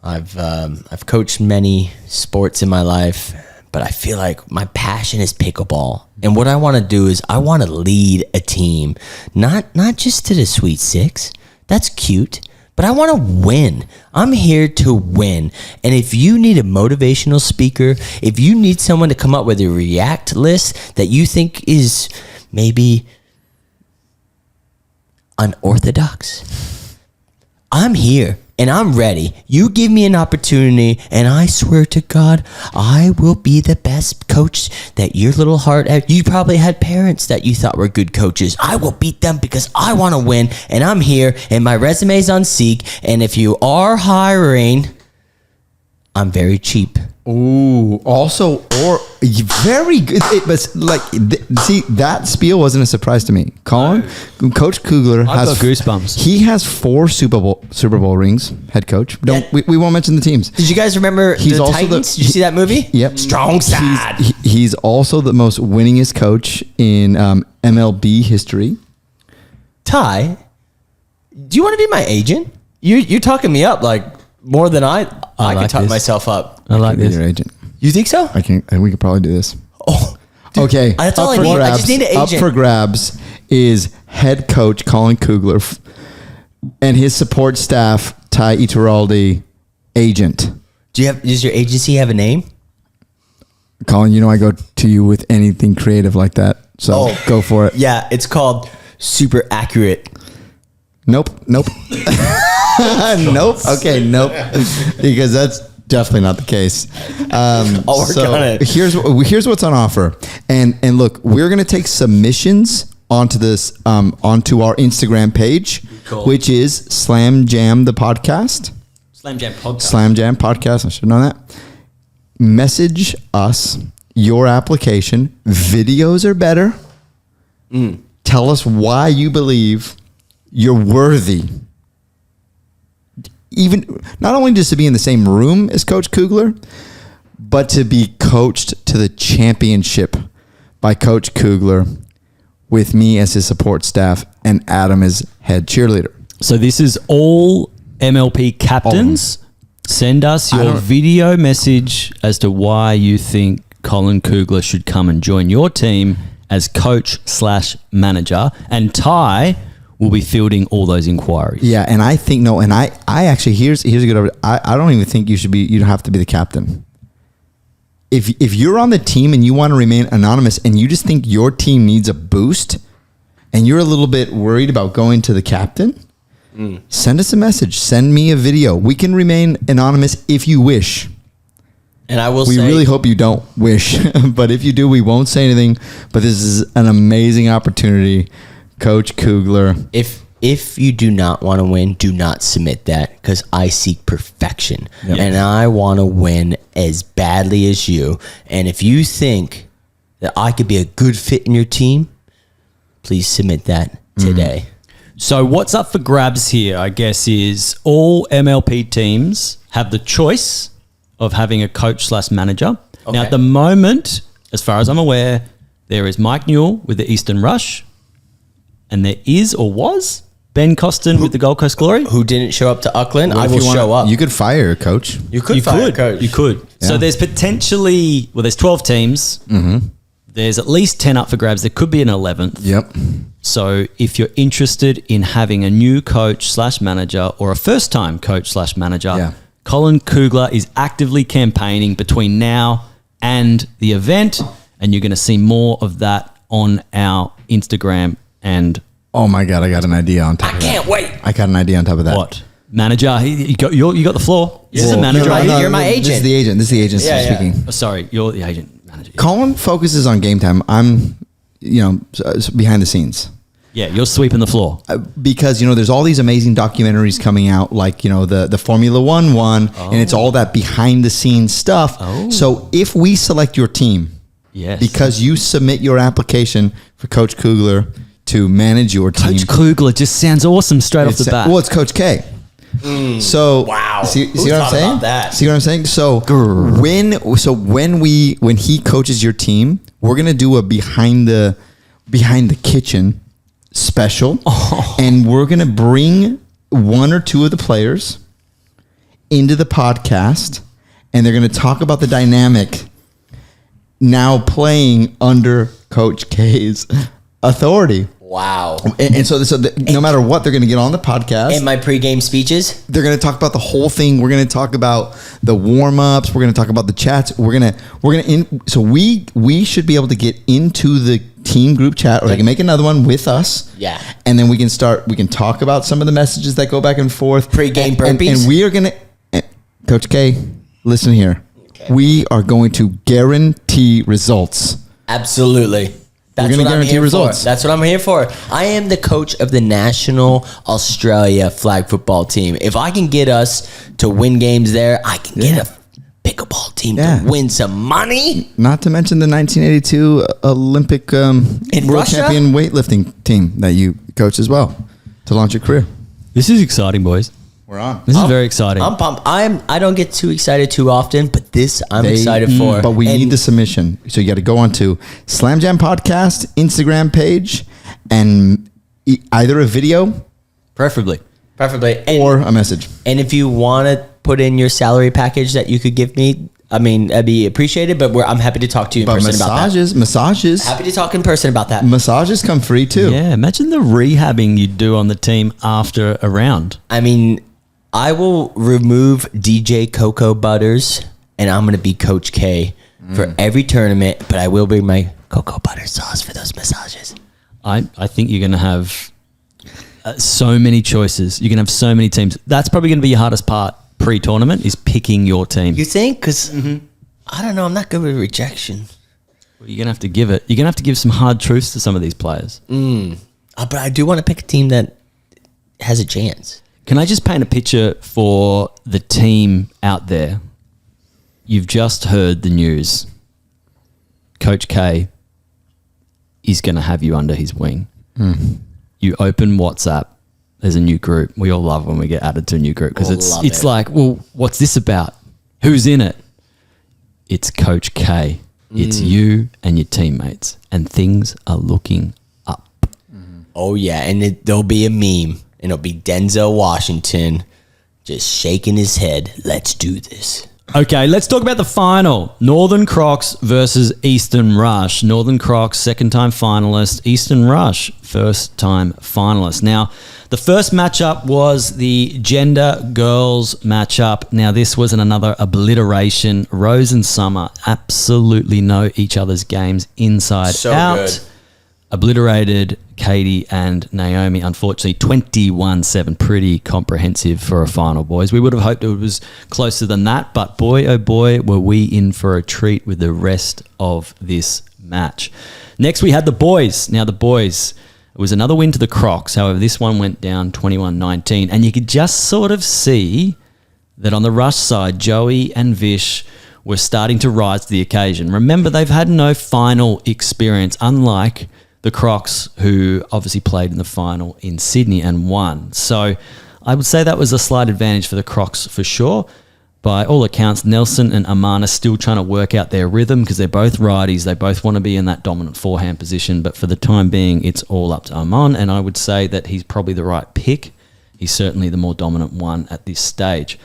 I've coached many sports in my life, but I feel like my passion is pickleball. And what I want to do is I want to lead a team, not just to the Sweet Six. That's cute, but I want to win. I'm here to win. And if you need a motivational speaker, if you need someone to come up with a react list that you think is maybe unorthodox, I'm here and I'm ready. You give me an opportunity, and I swear to God, I will be the best coach that your little heart had. You probably had parents that you thought were good coaches. I will beat them because I want to win, and I'm here, and my resume's on Seek, and if you are hiring, I'm very cheap. Ooh, also, or very good. See, that spiel wasn't a surprise to me. Colin, Coach Kugler I've has got goosebumps. He has 4 Super Bowl rings. Head coach. We won't mention the teams. Did you guys remember He's the also Titans? Did you see that movie? Yep. Strong side. He's also the most winningest coach in MLB history. Ty, do you want to be my agent? You're talking me up like more than I can like talk this. myself up. I like Be this. your agent. You think so? We could probably do this. Oh, dude, Okay. that's all up I for need. I grabs- just need an Up agent. for grabs is head coach Colin Kugler and his support staff, Ty Ituraldi, agent. Does your agency have a name? Colin, I go to you with anything creative like that. So go for it. Yeah, it's called Super Accurate. Nope. Nope. Okay, nope. Because that's definitely not the case. I'll work on it. Here's what's on offer. And look, we're gonna take submissions onto this onto our Instagram page, Cool. which is Slam Jam the podcast. Slam Jam podcast. Slam Jam podcast. I should have known that. Message us your application. Videos are better. Tell us why you believe you're worthy. Even not only just to be in the same room as Coach Kugler, but to be coached to the championship by Coach Kugler with me as his support staff and Adam as head cheerleader. So this is all MLP captains. Send us your video message as to why you think Colin Kugler should come and join your team as coach/manager, and Ty will be fielding all those inquiries. Yeah, and I think I actually here's a good. I don't even think you don't have to be the captain. If you're on the team and you want to remain anonymous and you just think your team needs a boost, and you're a little bit worried about going to the captain, send us a message. Send me a video. We can remain anonymous if you wish. And I will We say, really hope you don't wish, but if you do, we won't say anything. But this is an amazing opportunity, Coach Kugler. if you do not want to win, do not submit that, because I seek perfection. Yep. And I want to win as badly as you. And if you think that I could be a good fit in your team, please submit that today. So what's up for grabs here, I guess, is all MLP teams have the choice of having a coach/manager. Okay. Now, at the moment, as far as I'm aware, there is Mike Newell with the Eastern Rush, and there is or was Ben Costin with the Gold Coast Glory. Who didn't show up to Auckland, I If will you wanna- show up. You could fire a coach. You could fire a coach. You could. So Yeah. there's potentially, there's 12 teams. There's at least 10 up for grabs. There could be an 11th. Yep. So if you're interested in having a new coach/manager or a first-time coach/manager, Yeah. Colin Kugler is actively campaigning between now and the event, and you're going to see more of that on our Instagram. And Oh my God, I got an idea on top of that. Can't wait. I got an idea on top of that. what? Manager, you got the floor. This is a Well, manager. You're my This is agent. the agent. This is the agent Yeah, yeah. speaking. Oh, sorry, you're the agent manager. Colin focuses on game time. I'm, behind the scenes. Yeah, you're sweeping the floor. Because there's all these amazing documentaries coming out, like the Formula One one, and it's all that behind the scenes stuff. Oh. So if we select your team, Yes. because you submit your application for Coach Kugler to manage your team, Coach Kugler just sounds awesome straight off the bat. Well, it's Coach K. So Wow. see Who what I'm thought saying? about that? See what I'm saying? So when he coaches your team, we're gonna do a behind the kitchen special, and we're gonna bring one or two of the players into the podcast, and they're gonna talk about the dynamic now playing under Coach K's authority. Wow. And so no matter what, they're going to get on the podcast. And my pregame speeches. They're going to talk about the whole thing. We're going to talk about the warm-ups. We're going to talk about the chats. So we should be able to get into the team group chat, or they can make another one with us. Yeah. And then we can talk about some of the messages that go back and forth. Pre-game burpees. And we are going to, Coach K, listen here. Okay. We are going to guarantee results. Absolutely. That's what I'm here for. That's what I'm here for. I am the coach of the National Australia flag football team. If I can get us to win games there, I can get a pickleball team to win some money. Not to mention the 1982 Olympic world champion weightlifting team that you coach as well to launch your career. This is exciting, boys. We're on. This is very exciting. I'm pumped. I don't get too excited too often, but this I'm excited for. But we need the submission. So you got to go on to Slam Jam Podcast Instagram page and either a video, preferably, or a message. And if you want to put in your salary package that you could give me, I mean, that'd be appreciated. But I'm happy to talk to you in person about that. Massages. Happy to talk in person about that. Massages come free too. Yeah, imagine the rehabbing you'd do on the team after a round. I mean, I will remove DJ Cocoa Butters, and I'm going to be Coach K for every tournament, but I will bring my cocoa butter sauce for those massages. I think you're going to have so many choices. You're going to have so many teams. That's probably going to be your hardest part pre-tournament is picking your team. You think? Because, I don't know, I'm not good with rejection. Well, you're going to have to give it. You're going to have to give some hard truths to some of these players. But I do want to pick a team that has a chance. Can I just paint a picture for the team out there? You've just heard the news. Coach K is going to have you under his wing. You open WhatsApp. There's a new group. We all love when we get added to a new group because it's like, well, what's this about? Who's in it? It's Coach K. It's you and your teammates. And things are looking up. Oh, yeah. And there'll be a meme. And it'll be Denzel Washington just shaking his head. Let's do this. Okay, let's talk about the final. Northern Crocs versus Eastern Rush. Northern Crocs, second-time finalist. Eastern Rush, first-time finalist. Now, the first matchup was the gender girls matchup. Now, this was another obliteration. Rose and Summer absolutely know each other's games inside out. Good. Obliterated Katie and Naomi, unfortunately, 21-7. Pretty comprehensive for a final, boys. We would have hoped it was closer than that, but boy, oh boy, were we in for a treat with the rest of this match. Next, we had the boys. Now, the boys, it was another win to the Crocs. However, this one went down 21-19, and you could just sort of see that on the Rush side, Joey and Vish were starting to rise to the occasion. Remember, they've had no final experience, unlike the Crocs, who obviously played in the final in Sydney and won. So I would say that was a slight advantage for the Crocs for sure. By all accounts, Nelson and Aman are still trying to work out their rhythm because they're both righties. They both want to be in that dominant forehand position. But for the time being, it's all up to Aman. And I would say that he's probably the right pick. He's certainly the more dominant one at this stage.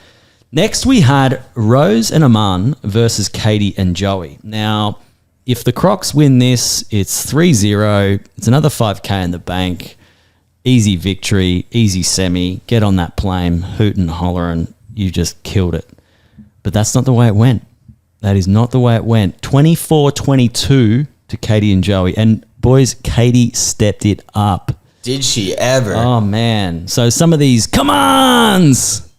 Next, we had Rose and Aman versus Katie and Joey. Now, if the Crocs win this, it's 3-0. It's another 5K in the bank. Easy victory, easy semi. Get on that plane, hoot and holler, and you just killed it. But that's not the way it went. That is not the way it went. 24-22 to Katie and Joey. And boys, Katie stepped it up. Did she ever? Oh, man. So some of these come-ons,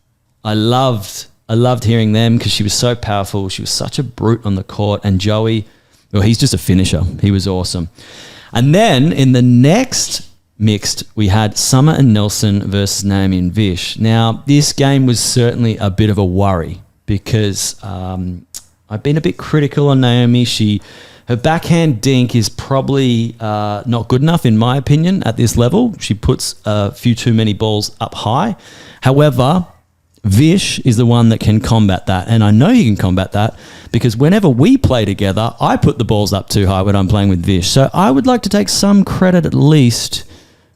I loved hearing them because she was so powerful. She was such a brute on the court. And Joey, well, he's just a finisher. He was awesome. And then in the next mixed, we had Summer and Nelson versus Naomi and Vish. Now, this game was certainly a bit of a worry because I've been a bit critical on Naomi. Her backhand dink is probably not good enough, in my opinion, at this level. She puts a few too many balls up high. However, Vish is the one that can combat that. And I know he can combat that because whenever we play together, I put the balls up too high when I'm playing with Vish. So I would like to take some credit at least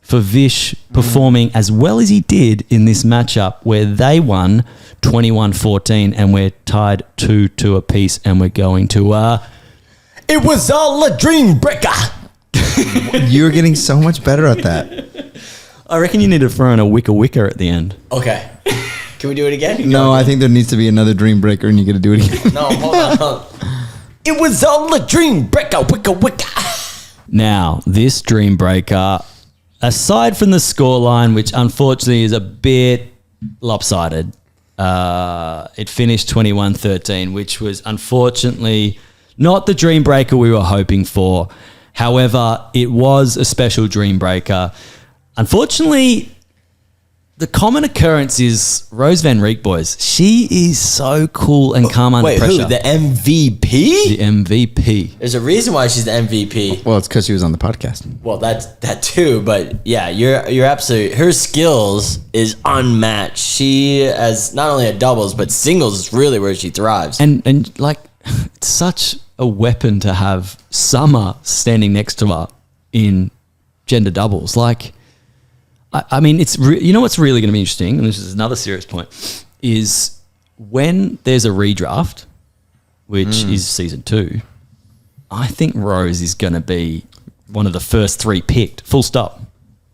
for Vish performing as well as he did in this matchup where they won 21-14 and we're tied 2-2 apiece and we're going to... It was all a dream breaker. You're getting so much better at that. I reckon you need to throw in a wicker at the end. Okay. Can we do it again? No, I think there needs to be another dream breaker and you got to do it again. No, hold on. It was all a dream breaker, wicka. Now, this dream breaker, aside from the scoreline, which unfortunately is a bit lopsided, it finished 21-13, which was unfortunately not the dream breaker we were hoping for. However, it was a special dream breaker. Unfortunately, the common occurrence is Rose Van Reek, boys. She is so cool and calm under pressure. Who? The MVP? The MVP. There's a reason why she's the MVP. Well, it's because she was on the podcast. Well, that's that too, but yeah, you're absolutely. Her skills is unmatched. She has not only a doubles but singles is really where she thrives. And like, it's such a weapon to have Summer standing next to her in gender doubles. Like, I mean, it's you know what's really going to be interesting, and this is another serious point, is when there's a redraft, which is season 2. I think Rose is going to be one of the first 3 picked, full stop,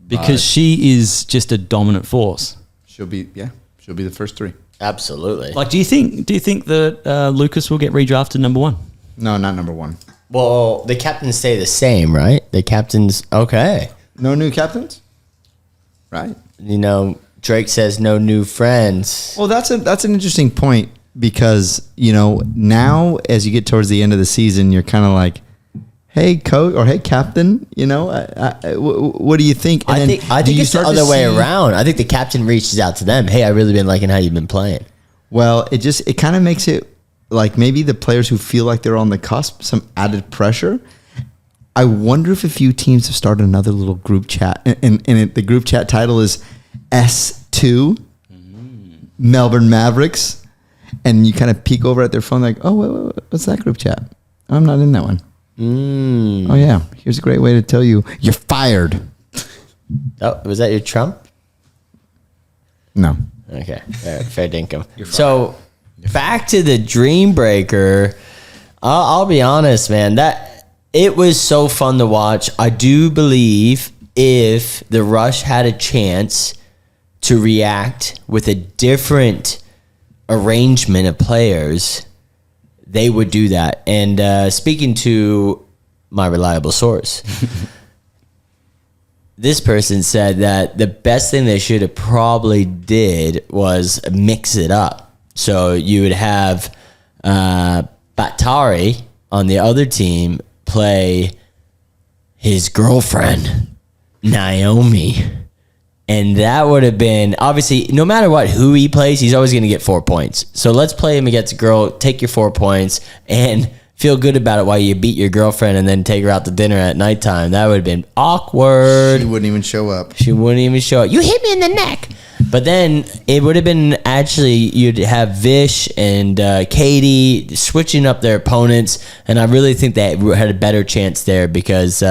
because she is just a dominant force. She'll be the first 3. Absolutely. Like, do you think that Lucas will get redrafted number 1? No, not number 1. Well, the captains stay the same, right? The captains, okay. No new captains? Right. You know, Drake says no new friends. Well, that's an interesting point because, you know, now as you get towards the end of the season, you're kind of like, hey, coach or hey, captain, you know, what do you think? And I think it's the other way around. I think the captain reaches out to them. Hey, I really been liking how you've been playing. Well, it kind of makes it like maybe the players who feel like they're on the cusp, some added pressure. I wonder if a few teams have started another little group chat, and the group chat title is S2, Melbourne Mavericks, and you kind of peek over at their phone like, oh, what's that group chat? I'm not in that one. Oh, yeah, here's a great way to tell you, you're fired. Oh, was that your Trump? No. Okay, fair dinkum. So, back to the Dream Breaker. I'll be honest, man, it was so fun to watch. I do believe if the Rush had a chance to react with a different arrangement of players, they would do that. And speaking to my reliable source, this person said that the best thing they should have probably did was mix it up. So you would have Batari on the other team play his girlfriend, Naomi. And that would have been, obviously, no matter what, who he plays, he's always going to get 4 points. So let's play him against a girl, take your 4 points, and feel good about it while you beat your girlfriend and then take her out to dinner at nighttime. That would have been awkward. She wouldn't even show up. You hit me in the neck. But then it would have been actually, you'd have Vish and Katie switching up their opponents. And I really think they had a better chance there because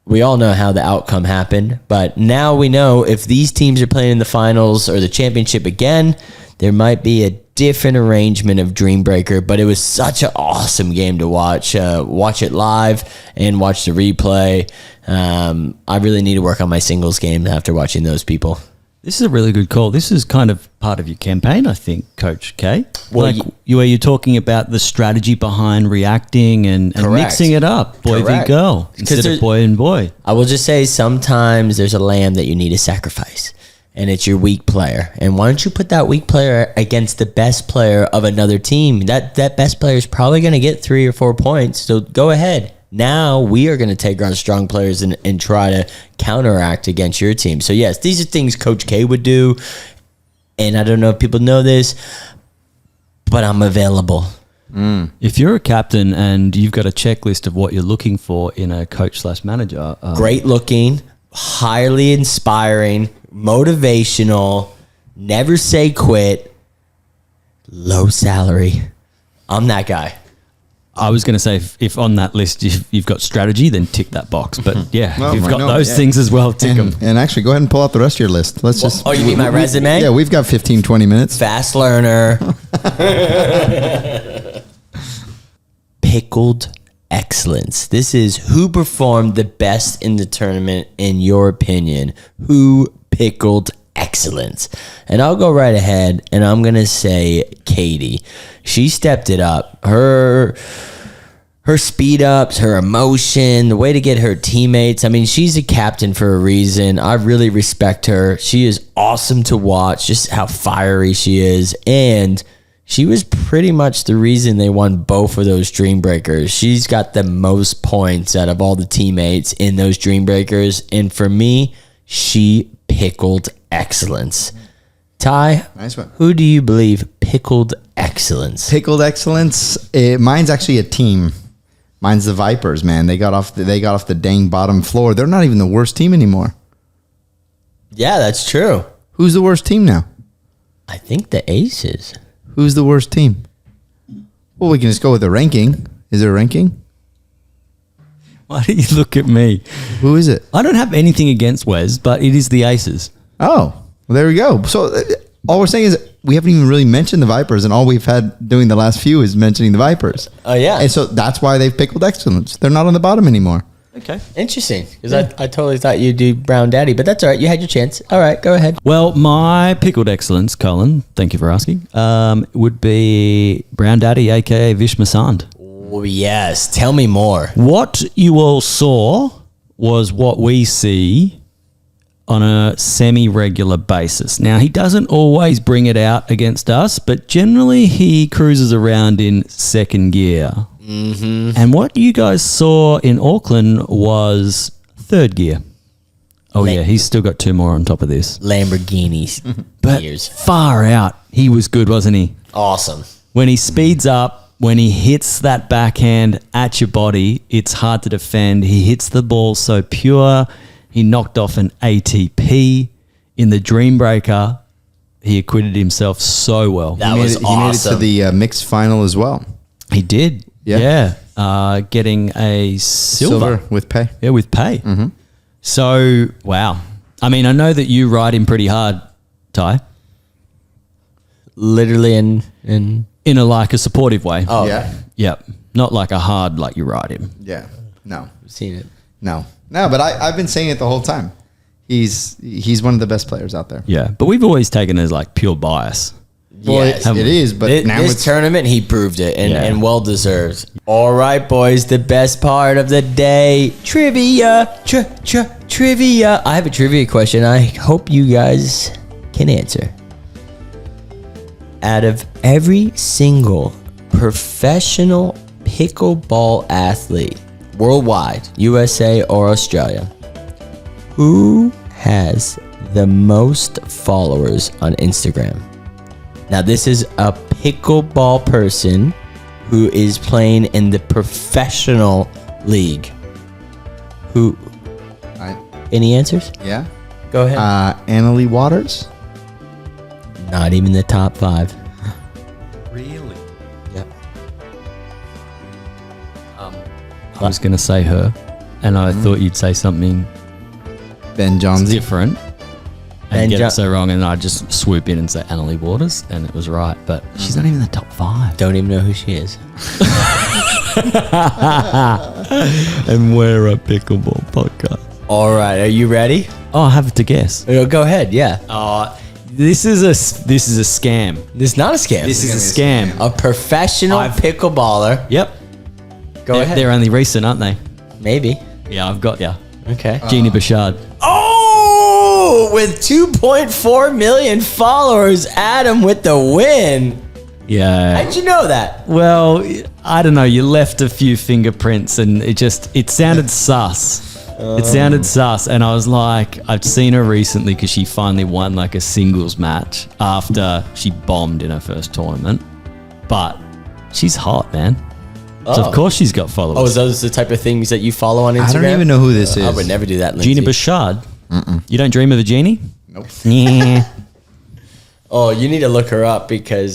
we all know how the outcome happened. But now we know if these teams are playing in the finals or the championship again, there might be a different arrangement of Dream Breaker. But it was such an awesome game to watch. Watch it live and watch the replay. I really need to work on my singles game after watching those people. This is a really good call. This is kind of part of your campaign, I think, Coach K. Well, like where you're talking about the strategy behind reacting and mixing it up, boy v girl, instead of boy and boy. I will just say sometimes there's a lamb that you need to sacrifice, and it's your weak player. And why don't you put that weak player against the best player of another team? That best player is probably going to get 3 or 4 points, so go ahead. Now we are going to take our strong players and try to counteract against your team. So, yes, these are things Coach K would do. And I don't know if people know this, but I'm available. If you're a captain and you've got a checklist of what you're looking for in a coach/manager. Great looking, highly inspiring, motivational, never say quit, low salary. I'm that guy. I was going to say, if on that list you've got strategy, then tick that box. But yeah, well, if you've got those things as well, tick them. And actually, go ahead and pull out the rest of your list. Let's just. Oh, you mean my resume? Yeah, we've got 15, 20 minutes. Fast learner. Pickled excellence. This is who performed the best in the tournament, in your opinion. Who pickled excellence? And I'll go right ahead, and I'm going to say Katie. She stepped it up. Her her speed ups, her emotion, the way to get her teammates. I mean, she's a captain for a reason. I really respect her. She is awesome to watch, just how fiery she is. And she was pretty much the reason they won both of those Dream Breakers. She's got the most points out of all the teammates in those Dream Breakers. And for me, she pickled excellence. Ty, Nice one. who do you believe pickled excellence? Pickled excellence. Mine's actually a team. Mine's the Vipers, man. They got off the dang bottom floor. They're not even the worst team anymore. Yeah, that's true. Who's the worst team now? I think the Aces. Who's the worst team? Well, we can just go with the ranking. Is there a ranking? Why do you look at me? Who is it? I don't have anything against Wes, but it is the Aces. Oh, well, there we go. So all we're saying is we haven't even really mentioned the Vipers, and all we've had doing the last few is mentioning the Vipers. Oh, yeah. And so that's why they've pickled excellence. They're not on the bottom anymore. Okay. Interesting, because I totally thought you'd do Brown Daddy, but that's all right. You had your chance. All right, go ahead. Well, my pickled excellence, Colin, thank you for asking, would be Brown Daddy, a.k.a. Vish Masand. Oh, yes. Tell me more. What you all saw was what we see on a semi-regular basis. Now, he doesn't always bring it out against us, but generally he cruises around in second gear. Mm-hmm. And what you guys saw in Auckland was third gear. Oh, yeah, he's still got 2 more on top of this. Lamborghinis. But Gears. far out, he was good, wasn't he? Awesome. When he speeds up, when he hits that backhand at your body, it's hard to defend. He hits the ball so pure. He knocked off an ATP in the Dream Breaker. He acquitted himself so well. That was He made it to awesome. the mixed final as well. He did. Yeah. Getting a silver. with pay. Yeah, with pay. Mm-hmm. So, wow. I mean, I know that you ride him pretty hard, Ty, Literally in in a supportive way. oh, Yeah. Yep. Not like a hard like you ride him. Yeah. No. I've seen it. No. No, but I've been saying it the whole time. He's one of the best players out there. Yeah. But we've always taken it as like pure bias. Well, Yes. it is, but now this it's tournament, he proved it, and, Yeah. and well deserved. All right, boys, the best part of the day, trivia, trivia. I have a trivia question. I hope you guys can answer. Out of every single professional pickleball athlete worldwide, USA or Australia, who has the most followers on Instagram? Now, this is a pickleball person who is playing in the professional league. Who? Any answers? yeah. Go ahead. Annalie Waters. Not even the top 5. Really? Yep. I was going to say her, and I thought you'd say something Ben Johnsy. different Ben and get Jo- it so wrong, and I'd just swoop in and say Annalie Waters, and it was right. But she's not even in the top 5. Don't even know who she is. And we're a pickleball podcast. All right, are you ready? Oh, I have to guess. Go ahead. Yeah. This is a scam. This is not a scam. This is a scam. a professional picklballer. Yep. Go ahead. They're only recent, aren't they? Maybe. Yeah, I've got ya. Okay. Jeannie Bouchard. Oh, with 2.4 million followers, Adam with the win. Yeah. How'd you know that? Well, I don't know. You left a few fingerprints, and it sounded sus. It sounded sus, and I was like, I've seen her recently because she finally won like a singles match after she bombed in her first tournament. But she's hot, man. So of course she's got followers. Oh, is those the type of things that you follow on Instagram? I don't even know who this is. I would never do that, Lindsay. Jeannie Bouchard. You don't dream of a genie? Nope. Yeah. Oh, you need to look her up because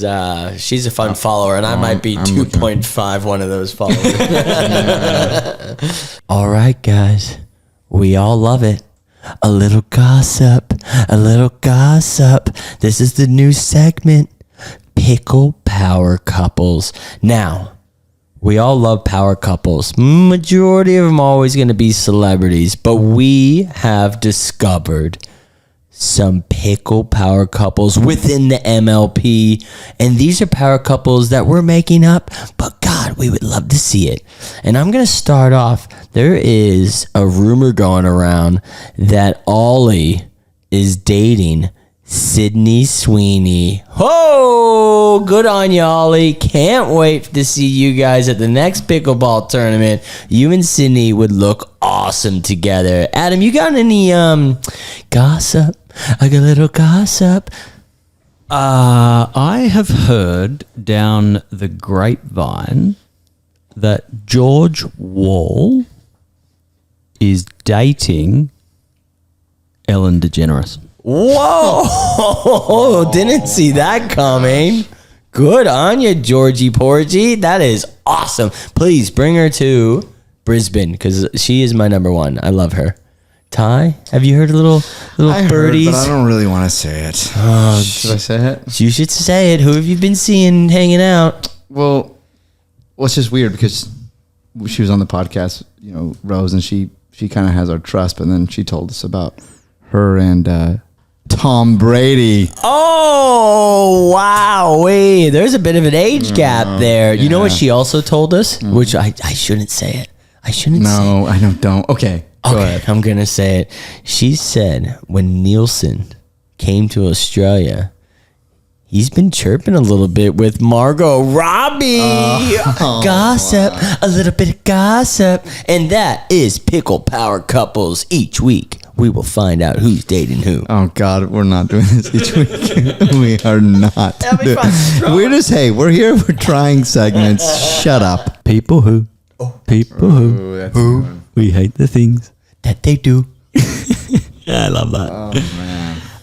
she's a fun follower, and I might be 2.5 one of those followers. All right, guys. We all love it. A little gossip. A little gossip. This is the new segment, Pickle Power Couples. Now, we all love power couples. Majority of them always going to be celebrities, but we have discovered some pickle power couples within the MLP. And these are power couples that we're making up, but God, we would love to see it. And I'm going to start off. There is a rumor going around that Ollie is dating Sydney Sweeney. Oh, good on you, Ollie. Can't wait to see you guys at the next pickleball tournament. You and Sydney would look awesome together. Adam, you got any gossip? I got a little gossip. I have heard down the grapevine that George Wall is dating Ellen DeGeneres. Whoa! Didn't see that coming. Good on you, Georgie Porgy. That is awesome. Please bring her to Brisbane because she is my number one. I love her. Ty, have you heard a little birdies? But I don't really want to say it. Should I say it? You should say it. Who have you been seeing hanging out? Well, it's just weird because she was on the podcast, Rose, and she kind of has our trust, but then she told us about her and Tom Brady. Oh, wow. Wait, there's a bit of an age gap there. Yeah. You know what she also told us? Which I shouldn't say it. I shouldn't say it. No, I don't. Okay. Go ahead. I'm going to say it. She said when Nielsen came to Australia, he's been chirping a little bit with Margot Robbie. Gossip. Wow. A little bit of gossip. And that is Pickle Power Couples. Each week, we will find out who's dating who. Oh, God. We're not doing this each week. We are not. That'll be fun. We're here. We're trying segments. Shut up. People who. People who. We hate the things that they do. Yeah, I love that.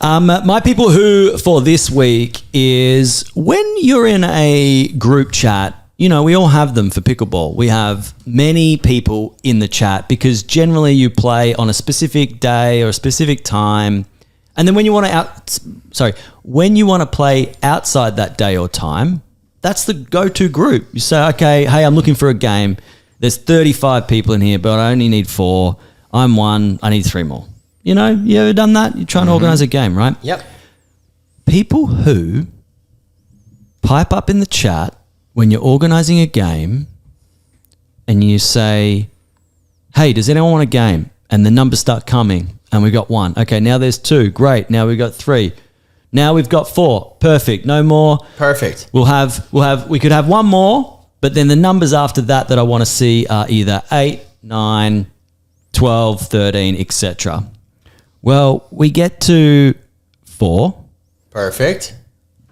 Oh, man. My people who for this week is when you're in a group chat, we all have them for pickleball. We have many people in the chat because generally you play on a specific day or a specific time. And then when you want to play outside that day or time, that's the go-to group. You say, okay, hey, I'm looking for a game. There's 35 people in here, but I only need 4. I'm 1. I need 3 more. You ever done that? You're trying to organize a game, right? Yep. People who pipe up in the chat when you're organizing a game and you say, hey, does anyone want a game? And the numbers start coming and we got 1. Okay, now there's 2. Great. Now we've got 3. Now we've got 4. Perfect. No more. Perfect. We could have 1 more. But then the numbers after that I want to see are either 8, 9, 12, 13, etc. Well, we get to 4. Perfect.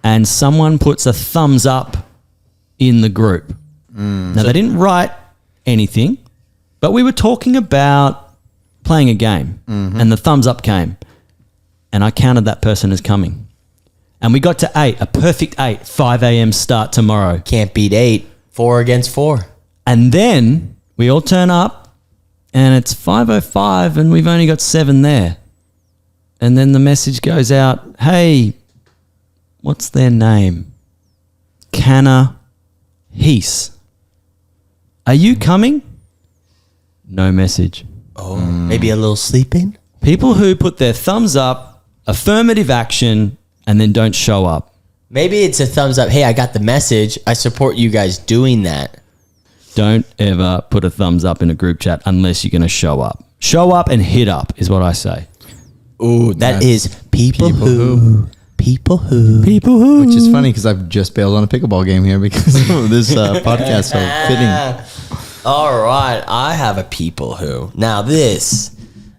And someone puts a thumbs up in the group. Now, they didn't write anything, but we were talking about playing a game. And the thumbs up came. And I counted that person as coming. And we got to 8, a perfect 8, 5 a.m. start tomorrow. Can't beat 8. 4 against 4. And then we all turn up and it's 5:05 and we've only got 7 there. And then the message goes out, hey, what's their name? Canna Heese. Are you coming? No message. Oh, maybe a little sleeping? People who put their thumbs up, affirmative action, and then don't show up. Maybe it's a thumbs up. Hey, I got the message. I support you guys doing that. Don't ever put a thumbs up in a group chat unless you're going to show up. Show up and hit up is what I say. Ooh, that is people who. People who. Which is funny because I've just bailed on a pickleball game here because of this podcast. So fitting. All right. I have a people who. Now this,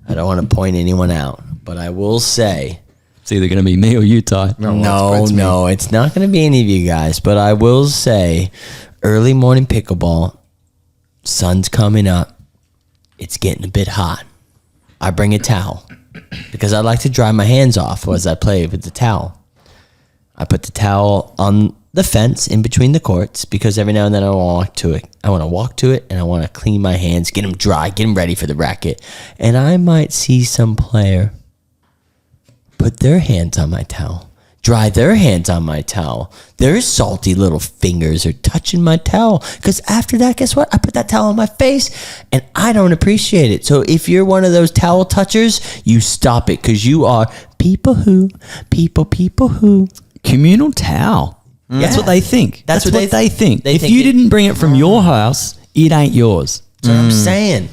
I don't want to point anyone out, but I will say. It's either going to be me or you, Ty. No, it's not going to be any of you guys. But I will say, early morning pickleball, sun's coming up. It's getting a bit hot. I bring a towel because I like to dry my hands off as I play with the towel. I put the towel on the fence in between the courts because every now and then I want to walk to it. I want to walk to it and I want to clean my hands, get them dry, get them ready for the racket. And I might see some player put their hands on my towel, dry their hands on my towel. Their salty little fingers are touching my towel. Because after that, guess what? I put that towel on my face and I don't appreciate it. So if you're one of those towel touchers, you stop it because you are people who. Communal towel. That's what they think. That's what they think. They if think you didn't bring it from your house, it ain't yours. That's what I'm saying.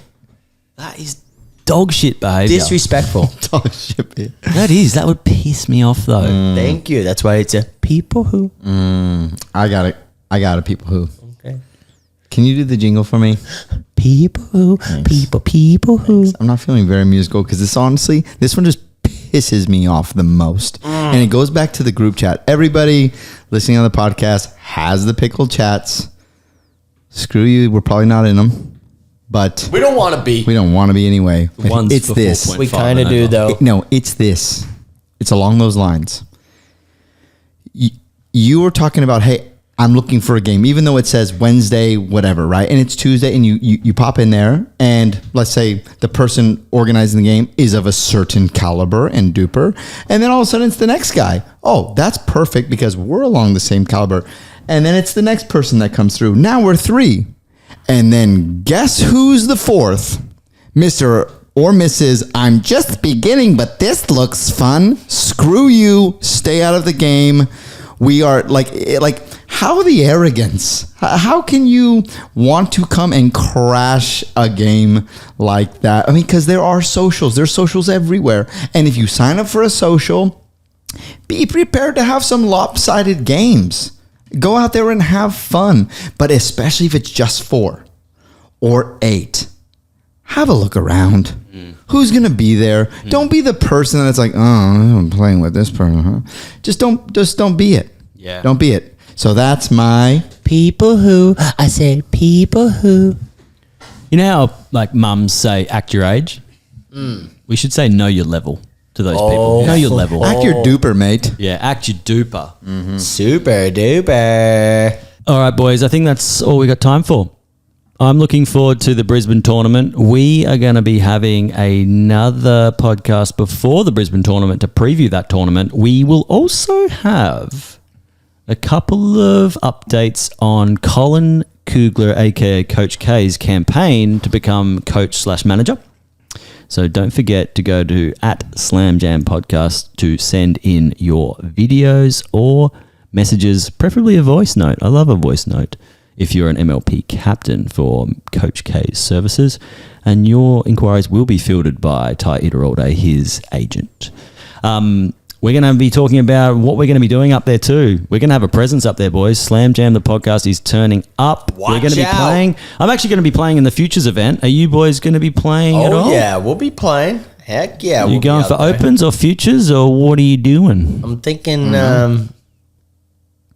That is dog shit behavior. Disrespectful. Oh, shit, man. That would piss me off though. Thank you. That's why it's a people who. I got it. I got it, people who. Okay. Can you do the jingle for me? People who. People who. I'm not feeling very musical because this one just pisses me off the most. And it goes back to the group chat. Everybody listening on the podcast has the pickle chats. Screw you. We're probably not in them. But We don't want to be. we don't want to be anyway. One's It's for this. 4.5 We kind of and do, over. though. No, it's this. It's along those lines. You were talking about, hey, I'm looking for a game, even though it says Wednesday, whatever, right? And it's Tuesday, and you pop in there, and let's say the person organizing the game is of a certain caliber and duper, and then all of a sudden it's the next guy. Oh, that's perfect because we're along the same caliber. And then it's the next person that comes through. Now we're 3. And then guess who's the 4th? Mr. or Mrs. I'm just beginning, but this looks fun. Screw you. Stay out of the game. We are like how the arrogance? How can you want to come and crash a game like that? I mean, because there are socials. There's socials everywhere. And if you sign up for a social, be prepared to have some lopsided games. Go out there and have fun. But especially if it's just 4 or 8. Have a look around. Who's going to be there? Don't be the person that's like, oh, I'm playing with this person. Huh? Just don't be it. Yeah. Don't be it. So that's my People who. I said people who. You know how like mums say act your age? We should say know your level to those people. Know your level. act your duper, mate. Yeah, act your duper. Super duper. All right, boys. I think that's all we got time for. I'm looking forward to the Brisbane tournament. We are going to be having another podcast before the Brisbane tournament to preview that tournament. We will also have a couple of updates on Colin Kugler, aka Coach K's campaign to become coach/manager. So don't forget to go to @SlamJam Podcast to send in your videos or messages, preferably a voice note. I love a voice note if you're an MLP captain for Coach K's services, and your inquiries will be filtered by Ty Iteralde, his agent. We're going to be talking about what we're going to be doing up there too. We're going to have a presence up there, boys. Slam Jam, the podcast, is turning up. We're going to be playing. I'm actually going to be playing in the Futures event. Are you boys going to be playing at all? Oh, yeah. We'll be playing. Heck yeah. Are you going for opens or futures, or what are you doing? I'm thinking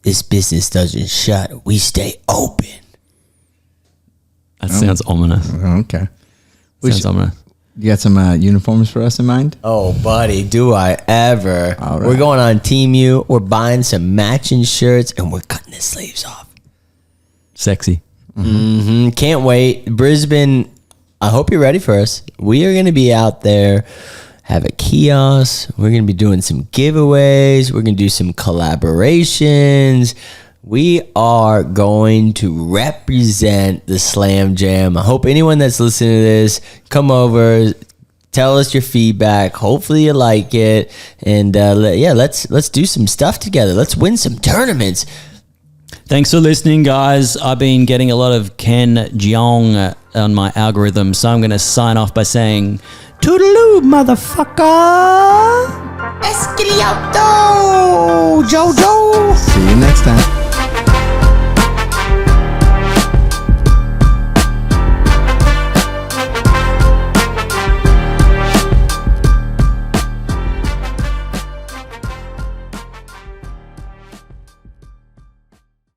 this business doesn't shut. We stay open. That sounds ominous. Okay. Sounds ominous. You got some uniforms for us in mind? Oh, buddy, do I ever. All right. We're going on Team U. We're buying some matching shirts, and we're cutting the sleeves off. Sexy. Can't wait. Brisbane, I hope you're ready for us. We are going to be out there, have a kiosk. We're going to be doing some giveaways. We're going to do some collaborations. We are going to represent the Slam Jam. I hope anyone that's listening to this, come over, tell us your feedback. Hopefully you like it. And let's do some stuff together. Let's win some tournaments. Thanks for listening, guys. I've been getting a lot of Ken Jeong on my algorithm, so I'm going to sign off by saying, toodaloo, motherfucker! Escaliato, Jojo.